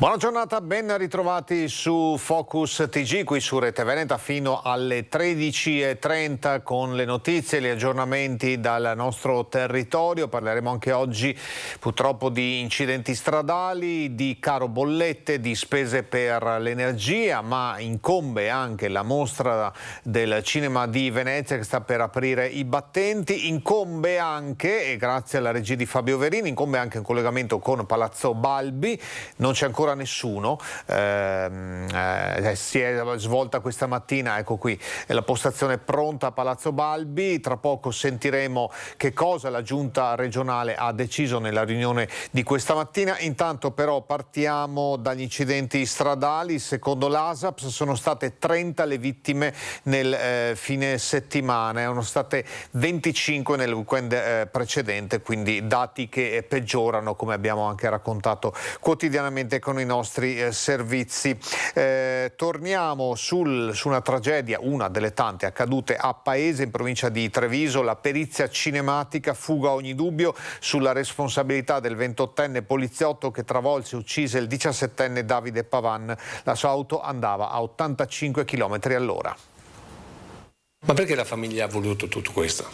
Buona giornata, ben ritrovati su Focus TG, qui su Rete Veneta fino alle 13:30 con le notizie e gli aggiornamenti dal nostro territorio. Parleremo anche oggi purtroppo di incidenti stradali, di caro bollette, di spese per l'energia, ma incombe anche la mostra del cinema di Venezia che sta per aprire i battenti. Incombe anche, e grazie alla regia di Fabio Verini, incombe anche un collegamento con Palazzo Balbi. Non c'è ancora nessuno, si è svolta questa mattina, ecco qui la postazione pronta a Palazzo Balbi. Tra poco sentiremo che cosa la giunta regionale ha deciso nella riunione di questa mattina. Intanto però partiamo dagli incidenti stradali. Secondo l'ASAPS sono state 30 le vittime nel fine settimana, erano state 25 nel weekend precedente, quindi dati che peggiorano, come abbiamo anche raccontato quotidianamente con i nostri servizi. Torniamo su una tragedia, una delle tante accadute a Paese, in provincia di Treviso. La perizia cinematica fuga ogni dubbio sulla responsabilità del 28enne poliziotto che travolse e uccise il 17enne Davide Pavan. La sua auto andava a 85 km/h. Ma perché la famiglia ha voluto tutto questo?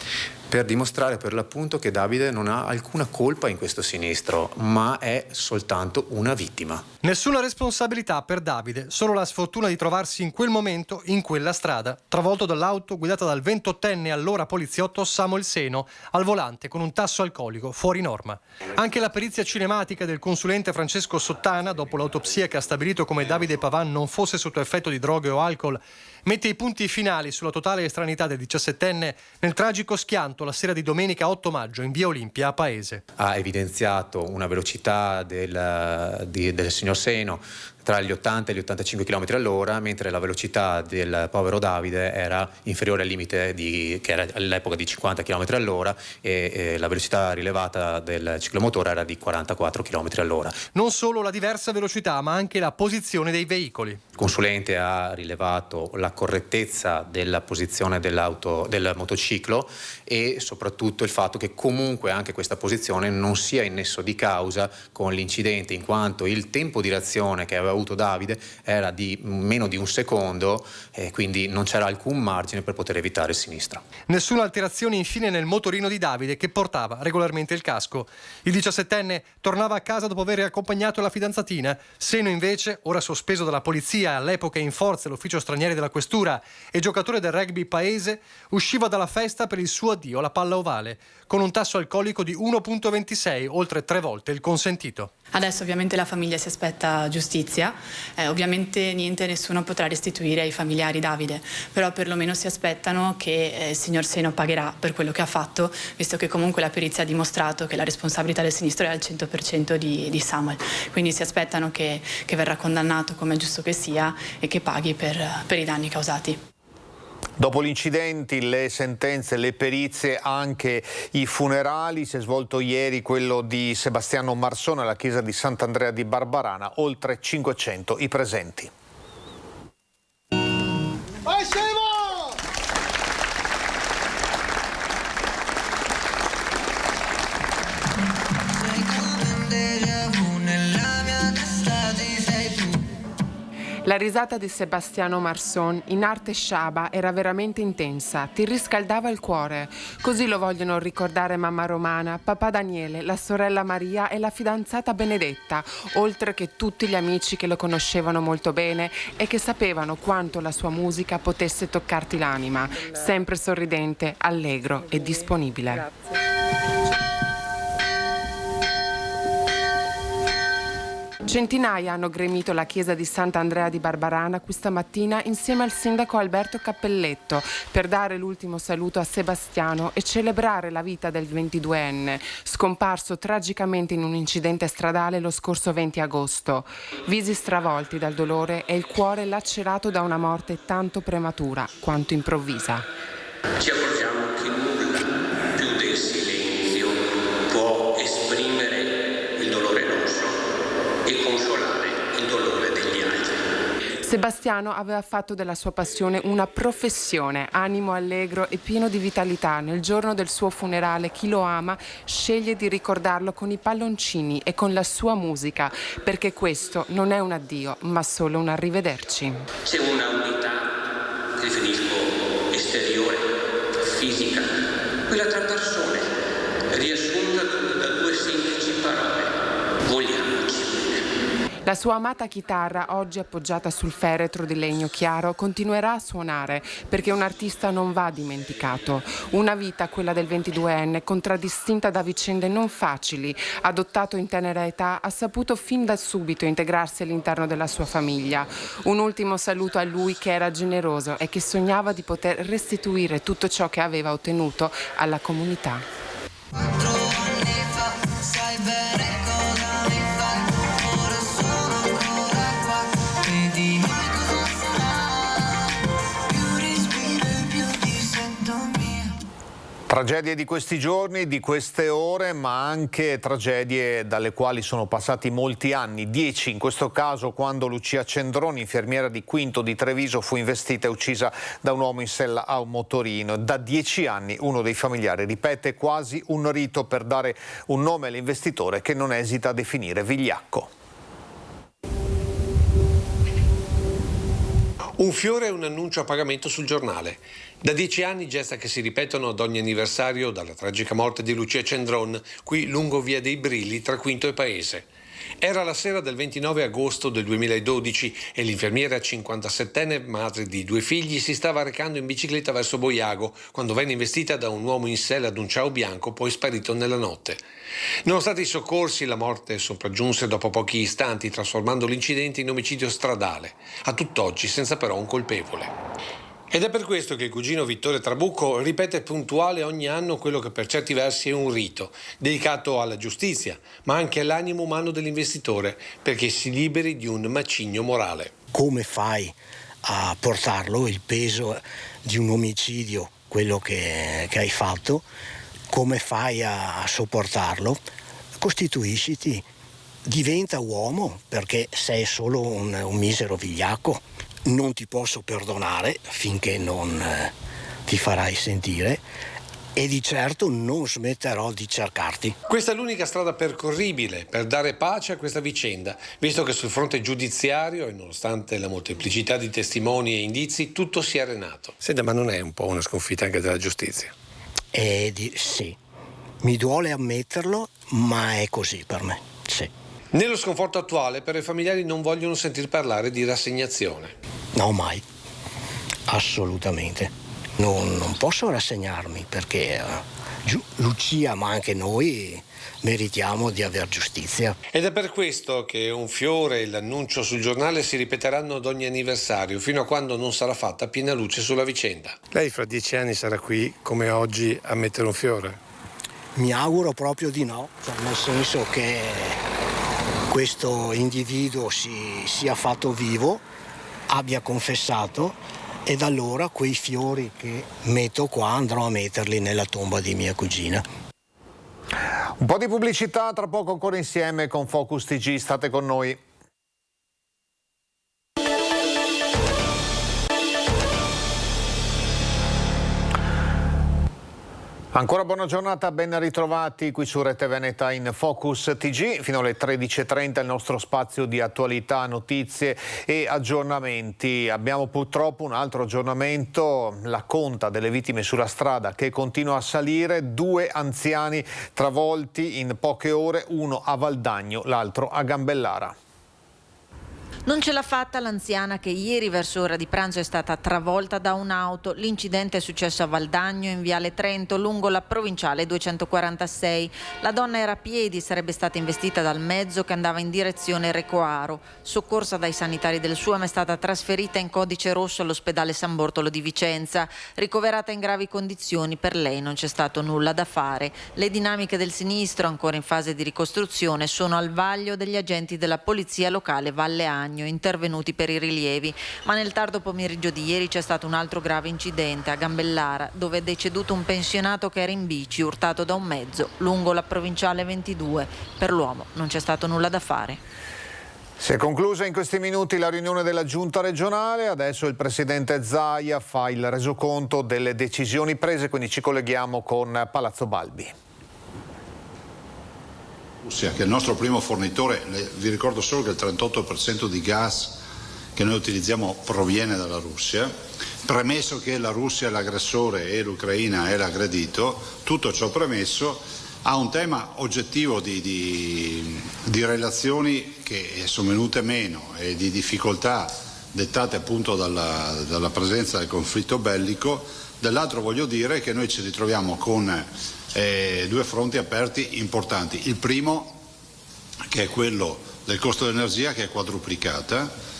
Per dimostrare per l'appunto che Davide non ha alcuna colpa in questo sinistro, ma è soltanto una vittima. Nessuna responsabilità per Davide, solo la sfortuna di trovarsi in quel momento, in quella strada, travolto dall'auto guidata dal 28enne allora poliziotto Samuel Seno, al volante con un tasso alcolico fuori norma. Anche la perizia cinematica del consulente Francesco Sottana, dopo l'autopsia che ha stabilito come Davide Pavan non fosse sotto effetto di droghe o alcol, mette i punti finali sulla totale estraneità del 17enne nel tragico schianto la sera di domenica 8 maggio in via Olimpia a Paese. Ha evidenziato una velocità del signor Seno tra gli 80 e gli 85 km/h, mentre la velocità del povero Davide era inferiore al limite che era all'epoca di 50 km/h e la velocità rilevata del ciclomotore era di 44 km/h. Non solo la diversa velocità, ma anche la posizione dei veicoli. Il consulente ha rilevato la correttezza della posizione del motociclo e soprattutto il fatto che comunque anche questa posizione non sia in nesso di causa con l'incidente, in quanto il tempo di reazione che aveva avuto Davide era di meno di un secondo e quindi non c'era alcun margine per poter evitare il sinistro. Nessuna alterazione infine nel motorino di Davide, che portava regolarmente il casco. Il 17enne tornava a casa dopo aver accompagnato la fidanzatina. Seno invece, ora sospeso dalla polizia e all'epoca in forza all'ufficio stranieri della questura e giocatore del rugby Paese, usciva dalla festa per il suo addio alla palla ovale, con un tasso alcolico di 1,26, oltre 3 volte il consentito. Adesso ovviamente la famiglia si aspetta giustizia, ovviamente nessuno potrà restituire ai familiari Davide, però perlomeno si aspettano che il signor Seno pagherà per quello che ha fatto, visto che comunque la perizia ha dimostrato che la responsabilità del sinistro è al 100% di Samuel, quindi si aspettano che verrà condannato come è giusto che sia e che paghi per i danni causati. Dopo gli incidenti, le sentenze, le perizie, anche i funerali. Si è svolto ieri quello di Sebastiano Marsone alla chiesa di Sant'Andrea di Barbarana, oltre 500 i presenti. Vai Semo! La risata di Sebastiano Marson, in arte sciaba, era veramente intensa, ti riscaldava il cuore. Così lo vogliono ricordare mamma Romana, papà Daniele, la sorella Maria e la fidanzata Benedetta, oltre che tutti gli amici che lo conoscevano molto bene e che sapevano quanto la sua musica potesse toccarti l'anima. Sempre sorridente, allegro e disponibile. Grazie. Centinaia hanno gremito la chiesa di Sant'Andrea di Barbarana questa mattina insieme al sindaco Alberto Cappelletto per dare l'ultimo saluto a Sebastiano e celebrare la vita del 22enne, scomparso tragicamente in un incidente stradale lo scorso 20 agosto. Visi stravolti dal dolore e il cuore lacerato da una morte tanto prematura quanto improvvisa. Ci accorgiamo che nulla più del silenzio può esprimere il dolore nostro e consolare il dolore degli altri. Sebastiano aveva fatto della sua passione una professione, animo allegro e pieno di vitalità. Nel giorno del suo funerale, chi lo ama sceglie di ricordarlo con i palloncini e con la sua musica, perché questo non è un addio, ma solo un arrivederci. C'è una unità, definisco esteriore, fisica, quella tra persone, riassunta da due semplici parole: vogliamoci bene. La sua amata chitarra, oggi appoggiata sul feretro di legno chiaro, continuerà a suonare perché un artista non va dimenticato. Una vita, quella del 22enne, contraddistinta da vicende non facili. Adottato in tenera età, ha saputo fin da subito integrarsi all'interno della sua famiglia. Un ultimo saluto a lui che era generoso e che sognava di poter restituire tutto ciò che aveva ottenuto alla comunità. Tragedie di questi giorni, di queste ore, ma anche tragedie dalle quali sono passati molti anni, 10 in questo caso, quando Lucia Cendroni, infermiera di Quinto di Treviso, fu investita e uccisa da un uomo in sella a un motorino. Da 10 anni uno dei familiari ripete quasi un rito per dare un nome all'investitore che non esita a definire vigliacco. Un fiore e un annuncio a pagamento sul giornale. Da 10 anni gesta che si ripetono ad ogni anniversario dalla tragica morte di Lucia Cendron, qui lungo via dei Brilli tra Quinto e Paese. Era la sera del 29 agosto del 2012 e l'infermiera 57enne, madre di 2 figli, si stava recando in bicicletta verso Boiago quando venne investita da un uomo in sella ad un ciao bianco, poi sparito nella notte. Nonostante i soccorsi, la morte sopraggiunse dopo pochi istanti, trasformando l'incidente in omicidio stradale, a tutt'oggi senza però un colpevole. Ed è per questo che il cugino Vittore Trabucco ripete puntuale ogni anno quello che per certi versi è un rito, dedicato alla giustizia, ma anche all'animo umano dell'investitore, perché si liberi di un macigno morale. Come fai a portarlo, il peso di un omicidio, quello che hai fatto, come fai a sopportarlo? Costituisciti, diventa uomo, perché sei solo un misero vigliacco. Non ti posso perdonare finché non ti farai sentire e di certo non smetterò di cercarti. Questa è l'unica strada percorribile per dare pace a questa vicenda, visto che sul fronte giudiziario e nonostante la molteplicità di testimoni e indizi tutto si è arenato. Senta, ma non è un po' una sconfitta anche della giustizia? Sì, mi duole ammetterlo, ma è così per me, sì. Nello sconforto attuale, però, i familiari non vogliono sentir parlare di rassegnazione. No, mai. Assolutamente. Non posso rassegnarmi perché Lucia, ma anche noi, meritiamo di aver giustizia. Ed è per questo che un fiore e l'annuncio sul giornale si ripeteranno ad ogni anniversario, fino a quando non sarà fatta piena luce sulla vicenda. Lei fra 10 anni sarà qui, come oggi, a mettere un fiore? Mi auguro proprio di no, nel senso che questo individuo si sia fatto vivo, abbia confessato, ed allora quei fiori che metto qua andrò a metterli nella tomba di mia cugina. Un po' di pubblicità, tra poco ancora insieme con Focus TG, state con noi. Ancora buona giornata, ben ritrovati qui su Rete Veneta in Focus TG. Fino alle 13.30 il nostro spazio di attualità, notizie e aggiornamenti. Abbiamo purtroppo un altro aggiornamento, la conta delle vittime sulla strada che continua a salire. 2 anziani travolti in poche ore, uno a Valdagno, l'altro a Gambellara. Non ce l'ha fatta l'anziana che ieri verso ora di pranzo è stata travolta da un'auto. L'incidente è successo a Valdagno, in Viale Trento, lungo la provinciale 246. La donna era a piedi, sarebbe stata investita dal mezzo che andava in direzione Recoaro. Soccorsa dai sanitari del SUAM, è stata trasferita in codice rosso all'ospedale San Bortolo di Vicenza. Ricoverata in gravi condizioni, per lei non c'è stato nulla da fare. Le dinamiche del sinistro, ancora in fase di ricostruzione, sono al vaglio degli agenti della polizia locale Valle Agno, intervenuti per i rilievi, ma nel tardo pomeriggio di ieri c'è stato un altro grave incidente a Gambellara, dove è deceduto un pensionato che era in bici, urtato da un mezzo lungo la provinciale 22. Per l'uomo non c'è stato nulla da fare. Si è conclusa in questi minuti la riunione della Giunta regionale, adesso il Presidente Zaia fa il resoconto delle decisioni prese, quindi ci colleghiamo con Palazzo Balbi. Russia, che è il nostro primo fornitore, vi ricordo solo che il 38% di gas che noi utilizziamo proviene dalla Russia, premesso che la Russia è l'aggressore e l'Ucraina è l'aggredito, tutto ciò premesso, ha un tema oggettivo di relazioni che sono venute meno e di difficoltà dettate appunto dalla presenza del conflitto bellico. Dall'altro voglio dire che noi ci ritroviamo con due fronti aperti importanti. Il primo, che è quello del costo dell'energia, che è quadruplicata,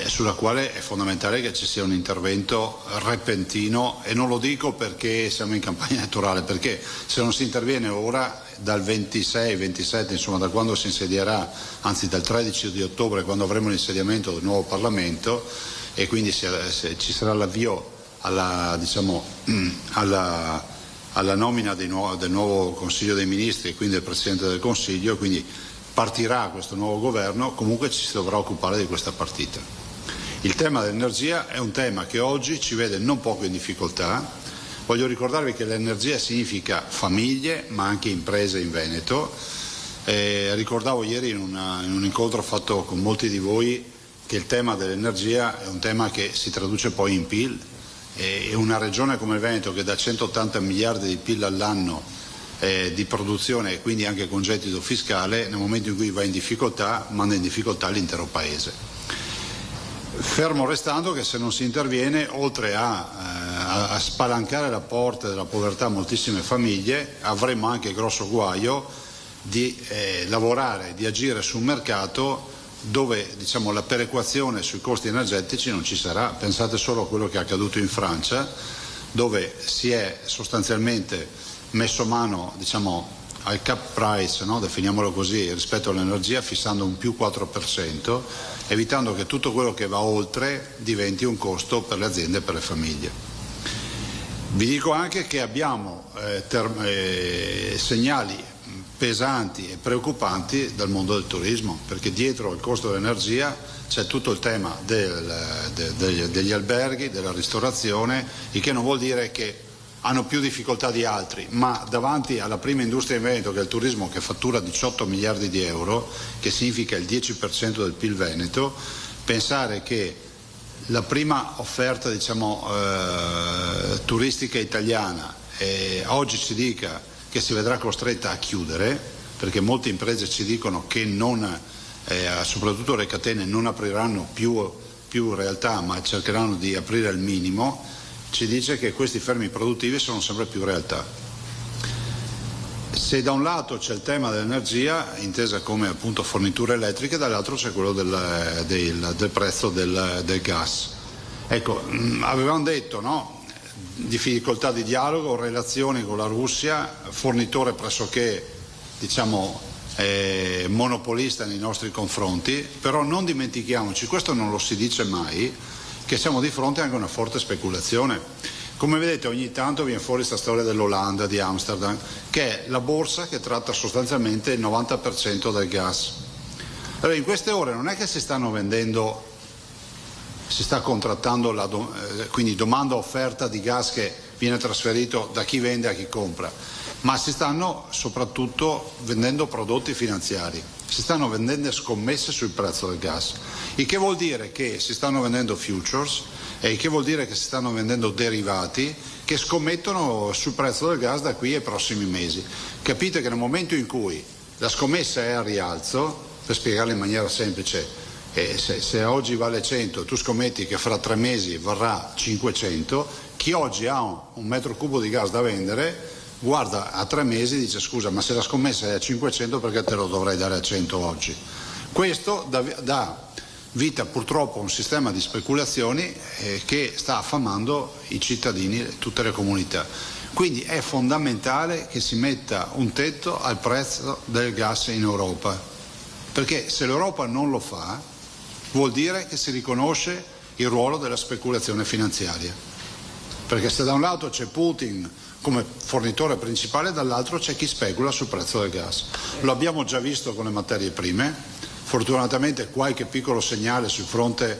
sulla quale è fondamentale che ci sia un intervento repentino, e non lo dico perché siamo in campagna elettorale, perché se non si interviene ora, dal 26-27, insomma da quando si insedierà, anzi dal 13 di ottobre, quando avremo l'insediamento del nuovo Parlamento, e quindi ci sarà l'avvio alla nomina del nuovo Consiglio dei Ministri e quindi del Presidente del Consiglio, quindi partirà questo nuovo governo, comunque ci si dovrà occupare di questa partita. Il tema dell'energia è un tema che oggi ci vede non poco in difficoltà. Voglio ricordarvi che l'energia significa famiglie, ma anche imprese in Veneto. Ricordavo ieri in un incontro fatto con molti di voi che il tema dell'energia è un tema che si traduce poi in PIL, e una regione come il Veneto, che dà 180 miliardi di PIL all'anno di produzione e quindi anche con gettito fiscale, nel momento in cui va in difficoltà manda in difficoltà l'intero paese. Fermo restando che se non si interviene, oltre a spalancare la porta della povertà a moltissime famiglie, avremo anche il grosso guaio di lavorare, di agire su un mercato dove la perequazione sui costi energetici non ci sarà. Pensate solo a quello che è accaduto in Francia, dove si è sostanzialmente messo mano al cap price, no? Definiamolo così, rispetto all'energia, fissando un più 4%, evitando che tutto quello che va oltre diventi un costo per le aziende e per le famiglie. Vi dico anche che abbiamo segnali pesanti e preoccupanti dal mondo del turismo, perché dietro il costo dell'energia c'è tutto il tema degli alberghi, della ristorazione, il che non vuol dire che hanno più difficoltà di altri, ma davanti alla prima industria in Veneto, che è il turismo, che fattura 18 miliardi di euro, che significa il 10% del PIL veneto, pensare che la prima offerta turistica italiana oggi ci dica che si vedrà costretta a chiudere, perché molte imprese ci dicono che soprattutto le catene non apriranno più realtà, ma cercheranno di aprire al minimo, ci dice che questi fermi produttivi sono sempre più realtà. Se da un lato c'è il tema dell'energia, intesa come appunto forniture elettriche, dall'altro c'è quello del prezzo del gas. Ecco, avevamo detto, no? Difficoltà di dialogo, relazioni con la Russia, fornitore pressoché monopolista nei nostri confronti, però non dimentichiamoci, questo non lo si dice mai, che siamo di fronte anche a una forte speculazione. Come vedete ogni tanto viene fuori questa storia dell'Olanda, di Amsterdam, che è la borsa che tratta sostanzialmente il 90% del gas. Allora in queste ore non è che si sta contrattando quindi domanda-offerta di gas che viene trasferito da chi vende a chi compra, ma si stanno soprattutto vendendo prodotti finanziari, si stanno vendendo scommesse sul prezzo del gas, il che vuol dire che si stanno vendendo futures, e il che vuol dire che si stanno vendendo derivati che scommettono sul prezzo del gas da qui ai prossimi mesi. Capite che nel momento in cui la scommessa è a rialzo, per spiegarla in maniera semplice, se oggi vale 100, tu scommetti che fra 3 mesi varrà 500, chi oggi ha un metro cubo di gas da vendere guarda a 3 mesi e dice: scusa, ma se la scommessa è a 500 perché te lo dovrei dare a 100 oggi? Questo dà vita purtroppo a un sistema di speculazioni che sta affamando i cittadini e tutte le comunità. Quindi è fondamentale che si metta un tetto al prezzo del gas in Europa, perché se l'Europa non lo fa vuol dire che si riconosce il ruolo della speculazione finanziaria, perché se da un lato c'è Putin come fornitore principale, dall'altro c'è chi specula sul prezzo del gas. Lo abbiamo già visto con le materie prime, Fortunatamente qualche piccolo segnale sul fronte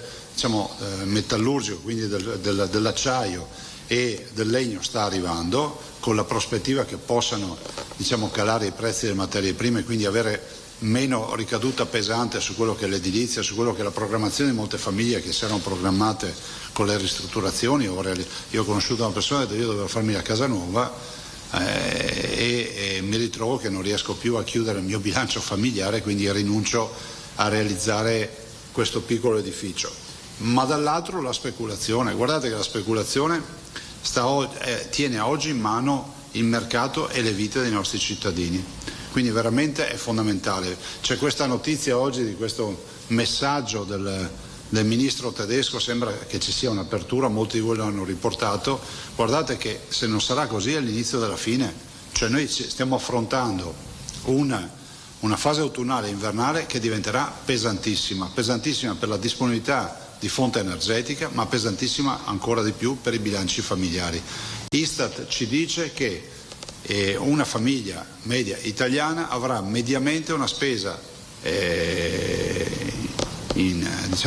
metallurgico, quindi dell'acciaio e del legno sta arrivando, con la prospettiva che possano calare i prezzi delle materie prime e quindi avere meno ricaduta pesante su quello che è l'edilizia, su quello che è la programmazione di molte famiglie che si erano programmate con le ristrutturazioni. Io ho conosciuto una persona che io dovevo farmi la casa nuova e mi ritrovo che non riesco più a chiudere il mio bilancio familiare, quindi rinuncio a realizzare questo piccolo edificio. Ma dall'altro la speculazione, guardate che la speculazione tiene oggi in mano il mercato e le vite dei nostri cittadini, quindi veramente è fondamentale. C'è questa notizia oggi di questo messaggio del ministro tedesco, sembra che ci sia un'apertura, molti di voi lo hanno riportato. Guardate che se non sarà così è l'inizio della fine, cioè noi stiamo affrontando una fase autunnale e invernale che diventerà pesantissima per la disponibilità di fonte energetica, ma pesantissima ancora di più per i bilanci familiari. Istat ci dice che una famiglia media italiana avrà mediamente una spesa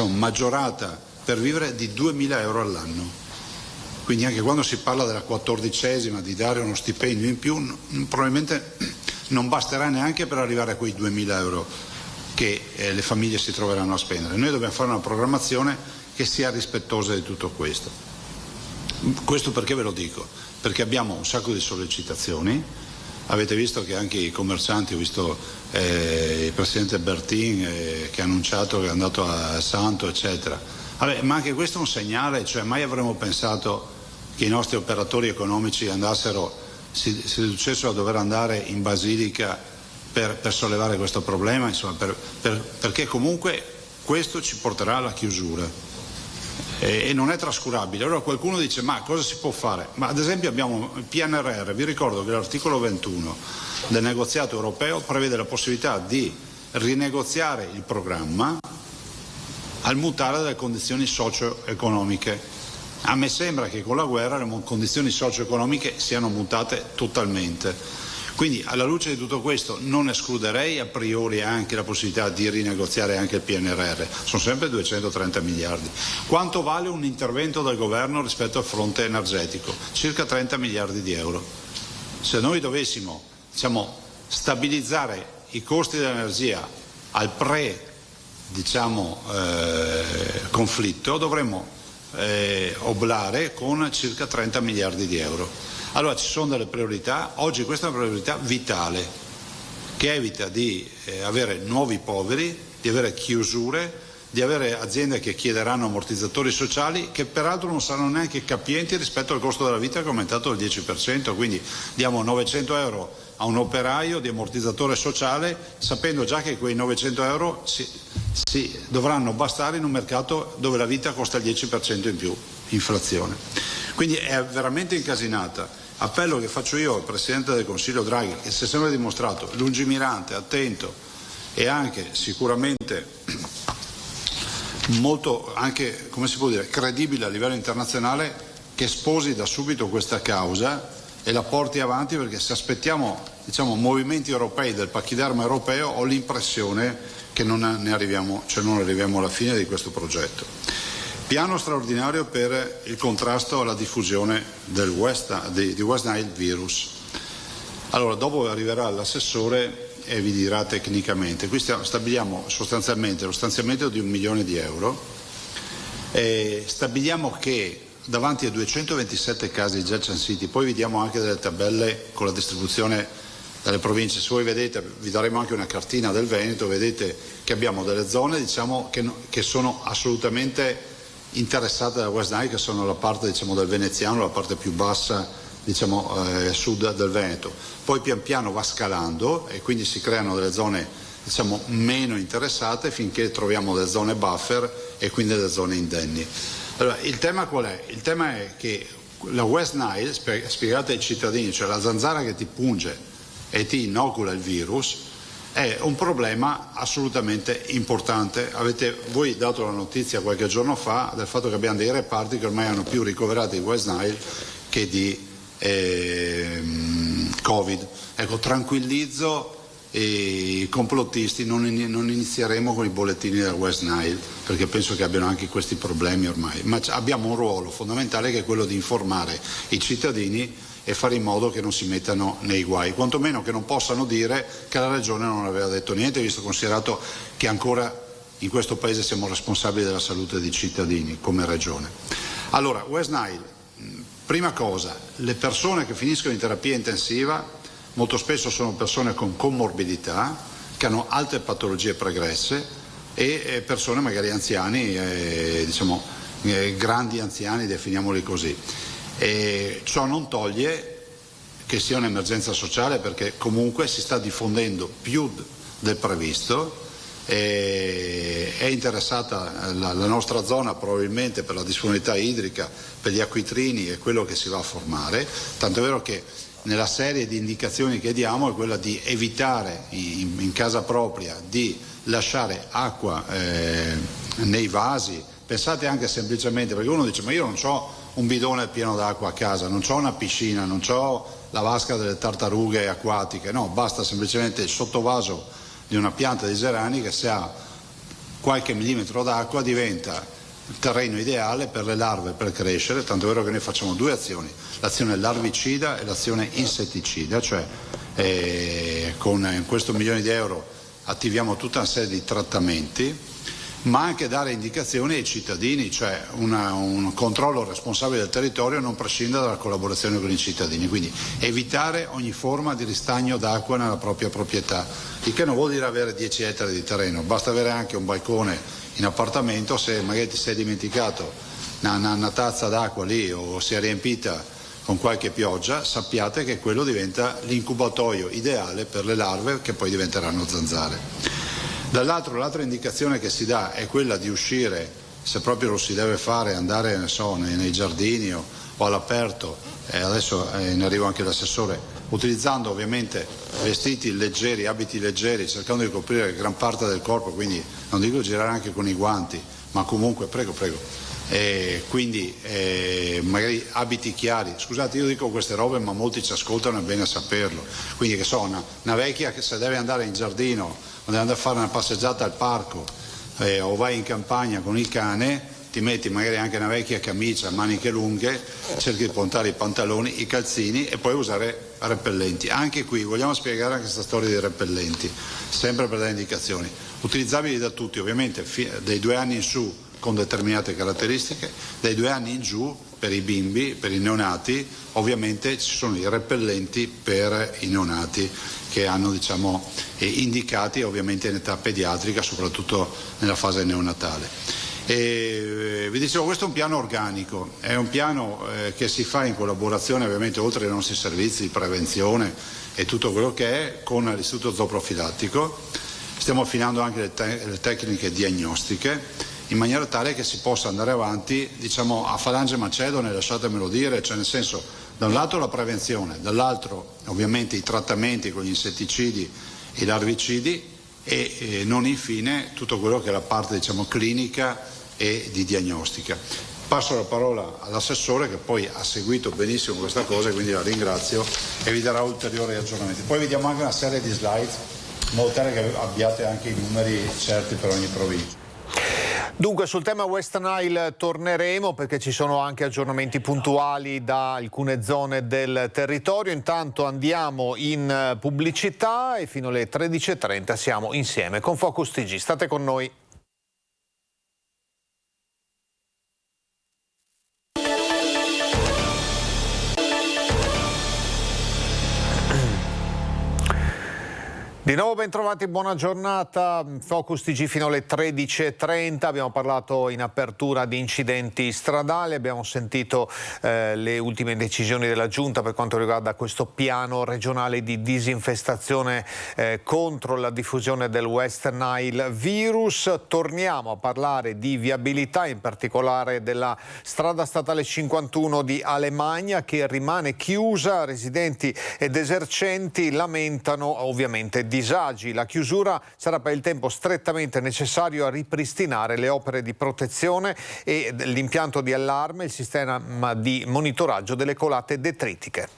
maggiorata per vivere di 2.000 euro all'anno. Quindi anche quando si parla della 14ª di dare uno stipendio in più, probabilmente non basterà neanche per arrivare a quei 2.000 euro che le famiglie si troveranno a spendere. Noi dobbiamo fare una programmazione che sia rispettosa di tutto questo. Questo perché ve lo dico? Perché abbiamo un sacco di sollecitazioni. Avete visto che anche i commercianti, ho visto il presidente Bertin che ha annunciato che è andato a Santo, eccetera. Ma anche questo è un segnale, cioè mai avremmo pensato che i nostri operatori economici si riducessero a dover andare in Basilica per sollevare questo problema, insomma, perché comunque questo ci porterà alla chiusura. E non è trascurabile. Allora qualcuno dice: ma cosa si può fare? Ma ad esempio abbiamo il PNRR, vi ricordo che l'articolo 21 del negoziato europeo prevede la possibilità di rinegoziare il programma al mutare delle condizioni socio-economiche. A me sembra che con la guerra le condizioni socio-economiche siano mutate totalmente. Quindi alla luce di tutto questo non escluderei a priori anche la possibilità di rinegoziare anche il PNRR. Sono sempre 230 miliardi. Quanto vale un intervento del governo rispetto al fronte energetico? Circa 30 miliardi di euro. Se noi dovessimo stabilizzare i costi dell'energia al conflitto, dovremmo oblare con circa 30 miliardi di euro. Allora ci sono delle priorità, oggi questa è una priorità vitale che evita di avere nuovi poveri, di avere chiusure, di avere aziende che chiederanno ammortizzatori sociali che peraltro non saranno neanche capienti rispetto al costo della vita che è aumentato del 10%, quindi diamo 900 euro a un operaio di ammortizzatore sociale sapendo già che quei 900 euro si dovranno bastare in un mercato dove la vita costa il 10% in più, inflazione. Quindi è veramente incasinata. Appello che faccio io al Presidente del Consiglio Draghi, che si è sempre dimostrato lungimirante, attento e anche sicuramente molto anche, credibile a livello internazionale, che sposi da subito questa causa e la porti avanti, perché se aspettiamo movimenti europei del pachiderma europeo ho l'impressione che non arriviamo alla fine di questo progetto. Piano straordinario per il contrasto alla diffusione di West Nile virus. Allora, dopo arriverà l'assessore e vi dirà tecnicamente. Qui stabiliamo sostanzialmente lo stanziamento di 1 milione di euro. Stabiliamo che davanti a 227 casi già censiti, poi vi diamo anche delle tabelle con la distribuzione dalle province. Se voi vedete, vi daremo anche una cartina del Veneto, vedete che abbiamo delle zone che sono assolutamente interessate da West Nile, che sono la parte del veneziano, la parte più bassa sud del Veneto. Poi pian piano va scalando e quindi si creano delle zone meno interessate finché troviamo delle zone buffer e quindi delle zone indenni. Allora, il tema qual è? Il tema è che la West Nile, spiegate ai cittadini, cioè la zanzara che ti punge e ti inocula il virus, è un problema assolutamente importante. Avete voi dato la notizia qualche giorno fa del fatto che abbiamo dei reparti che ormai hanno più ricoverati di West Nile che di Covid. Ecco, tranquillizzo i complottisti non inizieremo con i bollettini del West Nile, perché penso che abbiano anche questi problemi ormai, ma abbiamo un ruolo fondamentale che è quello di informare i cittadini e fare in modo che non si mettano nei guai, quantomeno che non possano dire che la Regione non aveva detto niente, visto considerato che ancora in questo Paese siamo responsabili della salute dei cittadini come Regione. Allora, West Nile, prima cosa, le persone che finiscono in terapia intensiva molto spesso sono persone con comorbidità, che hanno altre patologie pregresse e persone magari anziani, grandi anziani, definiamoli così. Ciò non toglie che sia un'emergenza sociale, perché comunque si sta diffondendo più del previsto. È interessata la nostra zona probabilmente per la disponibilità idrica, per gli acquitrini e quello che si va a formare, tanto è vero che nella serie di indicazioni che diamo è quella di evitare in casa propria di lasciare acqua nei vasi. Pensate anche semplicemente, perché uno dice ma io non ho un bidone pieno d'acqua a casa, non ho una piscina, non ho la vasca delle tartarughe acquatiche, no, basta semplicemente il sottovaso di una pianta di gerani che se ha qualche millimetro d'acqua diventa il terreno ideale per le larve per crescere, tanto è vero che noi facciamo due azioni, l'azione larvicida e l'azione insetticida, cioè con questo milione di euro attiviamo tutta una serie di trattamenti, ma anche dare indicazioni ai cittadini, cioè un controllo responsabile del territorio non prescinda dalla collaborazione con i cittadini, quindi evitare ogni forma di ristagno d'acqua nella propria proprietà, il che non vuol dire avere 10 ettari di terreno, basta avere anche un balcone in appartamento. Se magari ti sei dimenticato una tazza d'acqua lì o si è riempita con qualche pioggia, sappiate che quello diventa l'incubatoio ideale per le larve che poi diventeranno zanzare. Dall'altro, l'altra indicazione che si dà è quella di uscire, se proprio lo si deve fare, andare nei giardini o all'aperto, adesso ne arriva anche l'assessore, utilizzando ovviamente vestiti leggeri, abiti leggeri, cercando di coprire gran parte del corpo, quindi non dico girare anche con i guanti, ma comunque, prego, quindi magari abiti chiari. Scusate, io dico queste robe ma molti ci ascoltano, è bene saperlo, quindi che so, una vecchia che se deve andare in giardino o deve andare a fare una passeggiata al parco o vai in campagna con il cane, ti metti magari anche una vecchia camicia a maniche lunghe, cerchi di puntare i pantaloni, i calzini e poi usare repellenti. Anche qui vogliamo spiegare anche questa storia dei repellenti, sempre per dare indicazioni, utilizzabili da tutti, ovviamente dai 2 anni in su con determinate caratteristiche, dai 2 anni in giù per i bimbi, per i neonati, ovviamente ci sono i repellenti per i neonati che hanno indicati ovviamente in età pediatrica, soprattutto nella fase neonatale. Vi dicevo, questo è un piano organico, è un piano che si fa in collaborazione ovviamente oltre ai nostri servizi di prevenzione e tutto quello che è con l'Istituto Zooprofilattico. Stiamo affinando anche le tecniche diagnostiche in maniera tale che si possa andare avanti a falange macedone, lasciatemelo dire, cioè nel senso, da un lato la prevenzione, dall'altro ovviamente i trattamenti con gli insetticidi e i larvicidi e non infine tutto quello che è la parte clinica e di diagnostica. Passo la parola all'assessore che poi ha seguito benissimo questa cosa e quindi la ringrazio e vi darà ulteriori aggiornamenti. Poi vediamo anche una serie di slide in modo tale che abbiate anche i numeri certi per ogni provincia. Dunque sul tema West Nile torneremo perché ci sono anche aggiornamenti puntuali da alcune zone del territorio. Intanto andiamo in pubblicità e fino alle 13:30 siamo insieme con Focus TG. State con noi. Di nuovo ben trovati, buona giornata, Focus TG fino alle 13:30, abbiamo parlato in apertura di incidenti stradali, abbiamo sentito le ultime decisioni della Giunta per quanto riguarda questo piano regionale di disinfestazione contro la diffusione del West Nile virus. Torniamo a parlare di viabilità, in particolare della strada statale 51 di Alemagna che rimane chiusa, residenti ed esercenti lamentano ovviamente disagi. La chiusura sarà per il tempo strettamente necessario a ripristinare le opere di protezione e l'impianto di allarme, il sistema di monitoraggio delle colate detritiche.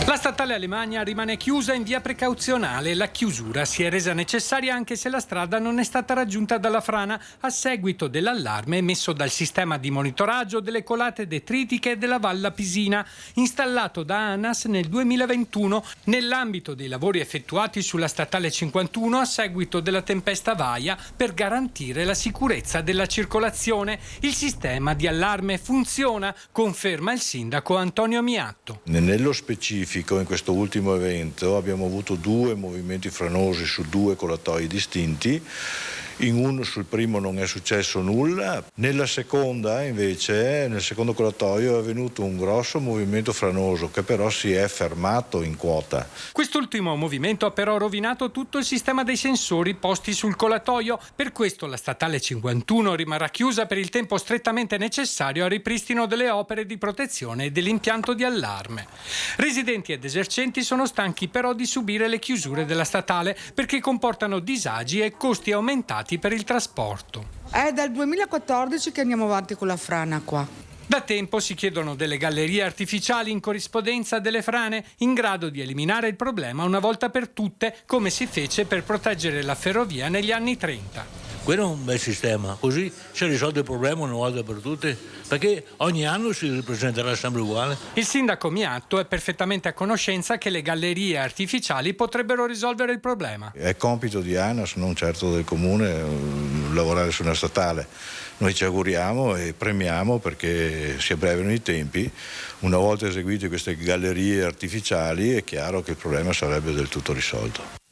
La statale statale Alemagna rimane chiusa in via precauzionale. La chiusura si è resa necessaria anche se la strada non è stata raggiunta dalla frana a seguito dell'allarme emesso dal sistema di monitoraggio delle colate detritiche della Valla Pisina, installato da ANAS nel 2021 nell'ambito dei lavori effettuati sulla statale 51 a seguito della tempesta Vaia per garantire la sicurezza della circolazione. Il sistema di allarme funziona, conferma il sindaco Antonio Miatto. Nello specifico, in questo ultimo evento abbiamo avuto 2 movimenti franosi su 2 colatoi distinti. Sul primo non è successo nulla, nella seconda invece, nel secondo colatoio è avvenuto un grosso movimento franoso che però si è fermato in quota. Quest'ultimo movimento ha però rovinato tutto il sistema dei sensori posti sul colatoio, per questo la statale 51 rimarrà chiusa per il tempo strettamente necessario al ripristino delle opere di protezione e dell'impianto di allarme. Residenti ed esercenti sono stanchi però di subire le chiusure della statale perché comportano disagi e costi aumentati per il trasporto. È dal 2014 che andiamo avanti con la frana qua. Da tempo si chiedono delle gallerie artificiali in corrispondenza delle frane in grado di eliminare il problema una volta per tutte, come si fece per proteggere la ferrovia negli anni 30. Quello è un bel sistema, così si risolve il problema una volta per tutte, perché ogni anno si ripresenterà sempre uguale. Il sindaco Miatto è perfettamente a conoscenza che le gallerie artificiali potrebbero risolvere il problema. È compito di ANAS, non certo del comune, lavorare su una statale. Noi ci auguriamo e premiamo perché si abbrevino i tempi. Una volta eseguite queste gallerie artificiali è chiaro che il problema sarebbe del tutto risolto.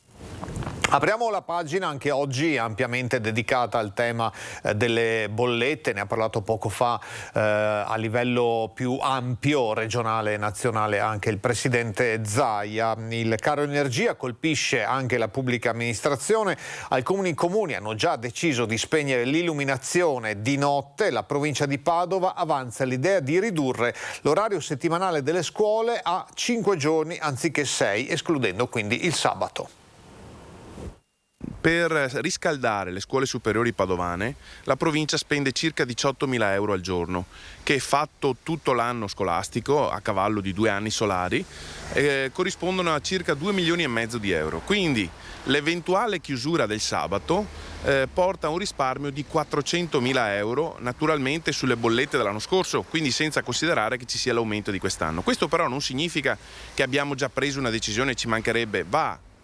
Apriamo la pagina anche oggi ampiamente dedicata al tema delle bollette, ne ha parlato poco fa a livello più ampio, regionale e nazionale, anche il presidente Zaia. Il caro energia colpisce anche la pubblica amministrazione, alcuni comuni hanno già deciso di spegnere l'illuminazione di notte, la provincia di Padova avanza l'idea di ridurre l'orario settimanale delle scuole a 5 giorni anziché 6, escludendo quindi il sabato. Per riscaldare le scuole superiori padovane la provincia spende circa 18.000 euro al giorno, che fatto tutto l'anno scolastico a cavallo di 2 anni solari corrispondono a circa 2 milioni e mezzo di euro. Quindi l'eventuale chiusura del sabato porta a un risparmio di 400.000 euro naturalmente sulle bollette dell'anno scorso, quindi senza considerare che ci sia l'aumento di quest'anno. Questo però non significa che abbiamo già preso una decisione, ci mancherebbe.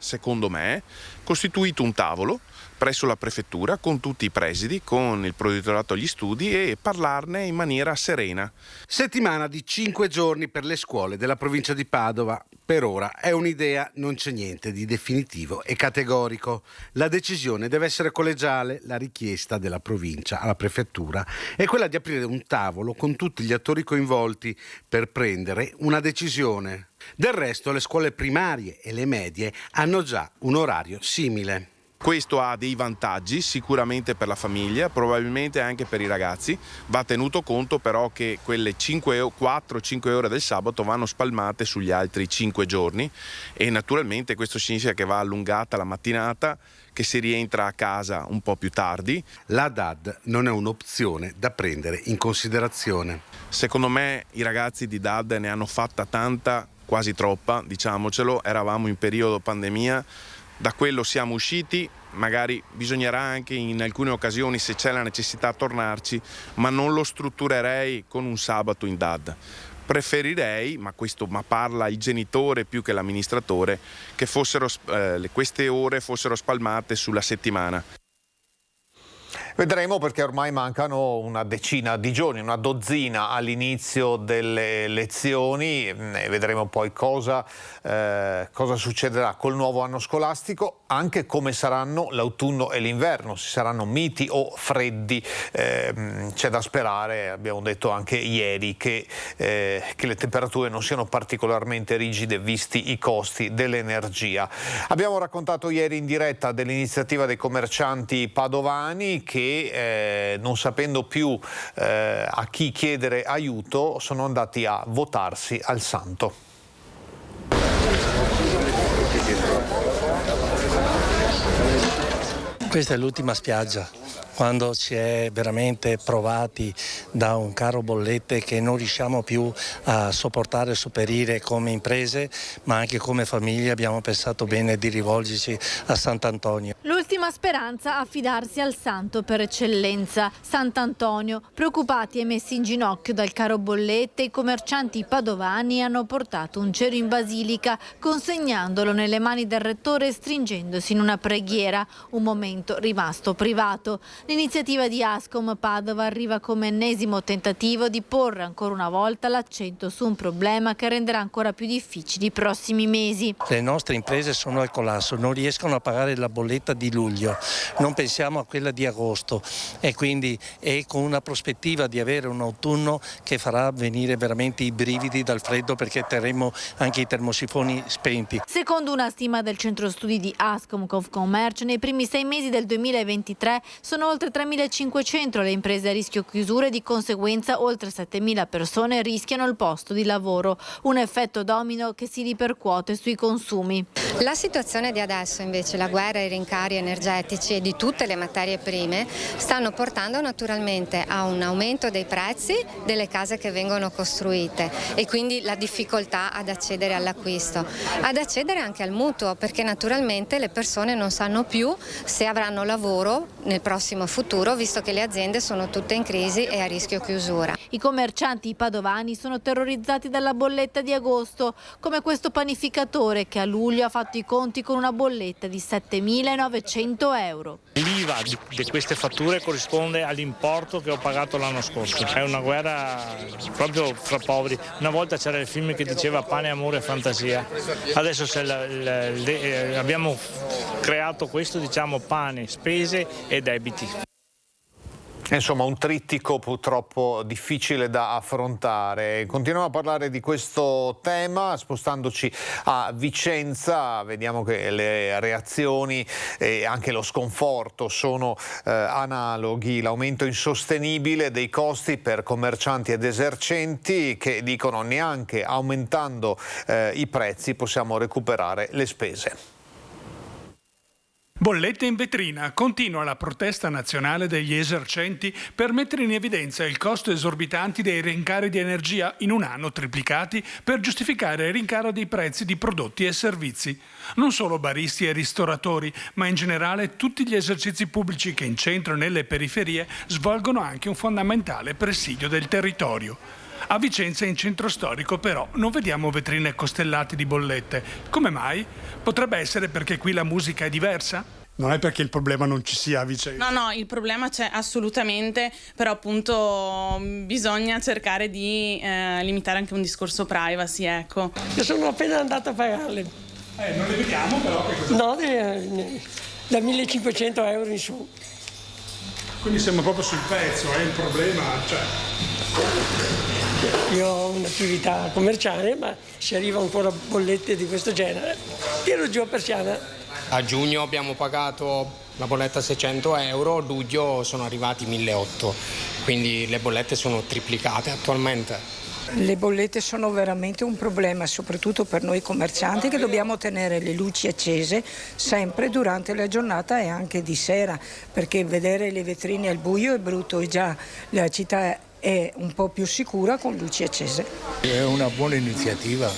Secondo me, costituito un tavolo presso la prefettura con tutti i presidi, con il provveditorato agli studi e parlarne in maniera serena. Settimana di 5 giorni per le scuole della provincia di Padova. Per ora è un'idea, non c'è niente di definitivo e categorico. La decisione deve essere collegiale. La richiesta della provincia alla prefettura è quella di aprire un tavolo con tutti gli attori coinvolti per prendere una decisione. Del resto le scuole primarie e le medie hanno già un orario simile. Questo ha dei vantaggi sicuramente per la famiglia, probabilmente anche per i ragazzi. Va tenuto conto però che quelle 4-5 ore del sabato vanno spalmate sugli altri 5 giorni e naturalmente questo significa che va allungata la mattinata, che si rientra a casa un po' più tardi. La DAD non è un'opzione da prendere in considerazione. Secondo me i ragazzi di DAD ne hanno fatta tanta, quasi troppa, diciamocelo, eravamo in periodo pandemia. Da quello siamo usciti, magari bisognerà anche in alcune occasioni, se c'è la necessità, tornarci, ma non lo strutturerei con un sabato in DAD. Preferirei, ma parla il genitore più che l'amministratore, che queste ore fossero spalmate sulla settimana. Vedremo, perché ormai mancano una decina di giorni, una dozzina all'inizio delle lezioni, e vedremo poi cosa succederà col nuovo anno scolastico, anche come saranno l'autunno e l'inverno, se saranno miti o freddi. C'è da sperare, abbiamo detto anche ieri, che le temperature non siano particolarmente rigide visti i costi dell'energia. Abbiamo raccontato ieri in diretta dell'iniziativa dei commercianti padovani che non sapendo più a chi chiedere aiuto sono andati a votarsi al santo. Questa è l'ultima spiaggia quando si è veramente provati da un caro bollette che non riusciamo più a sopportare e sopperire come imprese, ma anche come famiglie abbiamo pensato bene di rivolgerci a Sant'Antonio. L'ultima speranza, affidarsi al santo per eccellenza, Sant'Antonio. Preoccupati e messi in ginocchio dal caro bollette, i commercianti padovani hanno portato un cero in basilica, consegnandolo nelle mani del rettore e stringendosi in una preghiera, un momento rimasto privato. L'iniziativa di Ascom Padova arriva come ennesimo tentativo di porre ancora una volta l'accento su un problema che renderà ancora più difficili i prossimi mesi. Le nostre imprese sono al collasso, non riescono a pagare la bolletta di luglio, non pensiamo a quella di agosto e quindi è con una prospettiva di avere un autunno che farà venire veramente i brividi dal freddo, perché terremo anche i termosifoni spenti. Secondo una stima del centro studi di Ascom Confcommercio, nei primi 6 mesi del 2023 sono oltre 3.500 le imprese a rischio chiusura e di conseguenza oltre 7.000 persone rischiano il posto di lavoro, un effetto domino che si ripercuote sui consumi. La situazione di adesso invece, la guerra e i rincari energetici e di tutte le materie prime stanno portando naturalmente a un aumento dei prezzi delle case che vengono costruite e quindi la difficoltà ad accedere all'acquisto, ad accedere anche al mutuo, perché naturalmente le persone non sanno più se avranno lavoro nel prossimo futuro, visto che le aziende sono tutte in crisi e a rischio chiusura. I commercianti padovani sono terrorizzati dalla bolletta di agosto, come questo panificatore che a luglio ha fatto i conti con una bolletta di 7.900 euro. L'IVA di queste fatture corrisponde all'importo che ho pagato l'anno scorso. È una guerra proprio fra poveri. Una volta c'era il film che diceva pane, amore e fantasia. Adesso abbiamo creato questo, diciamo, pane, spese e debiti. Insomma, un trittico purtroppo difficile da affrontare. Continuiamo a parlare di questo tema spostandoci a Vicenza. Vediamo che le reazioni e anche lo sconforto sono analoghi. L'aumento insostenibile dei costi per commercianti ed esercenti che dicono neanche aumentando i prezzi possiamo recuperare le spese. Bollette in vetrina, continua la protesta nazionale degli esercenti per mettere in evidenza il costo esorbitante dei rincari di energia in un anno triplicati per giustificare il rincaro dei prezzi di prodotti e servizi. Non solo baristi e ristoratori, ma in generale tutti gli esercizi pubblici che in centro e nelle periferie svolgono anche un fondamentale presidio del territorio. A Vicenza, in centro storico, però, non vediamo vetrine costellate di bollette. Come mai? Potrebbe essere perché qui la musica è diversa? Non è perché il problema non ci sia a Vicenza. No, il problema c'è assolutamente, però appunto bisogna cercare di limitare anche un discorso privacy, ecco. Io sono appena andata a pagarle. Non le vediamo però che cosa? No, da 1.500 euro in su. Quindi siamo proprio sul pezzo, il problema, cioè... Io ho un'attività commerciale, ma se arrivano ancora bollette di questo genere, tiro giù a persiana. A giugno abbiamo pagato la bolletta 600 euro, a luglio sono arrivati 1.800, quindi le bollette sono triplicate attualmente. Le bollette sono veramente un problema, soprattutto per noi commercianti che dobbiamo tenere le luci accese sempre durante la giornata e anche di sera, perché vedere le vetrine al buio è brutto e già la città è un po' più sicura con luci accese. È una buona iniziativa,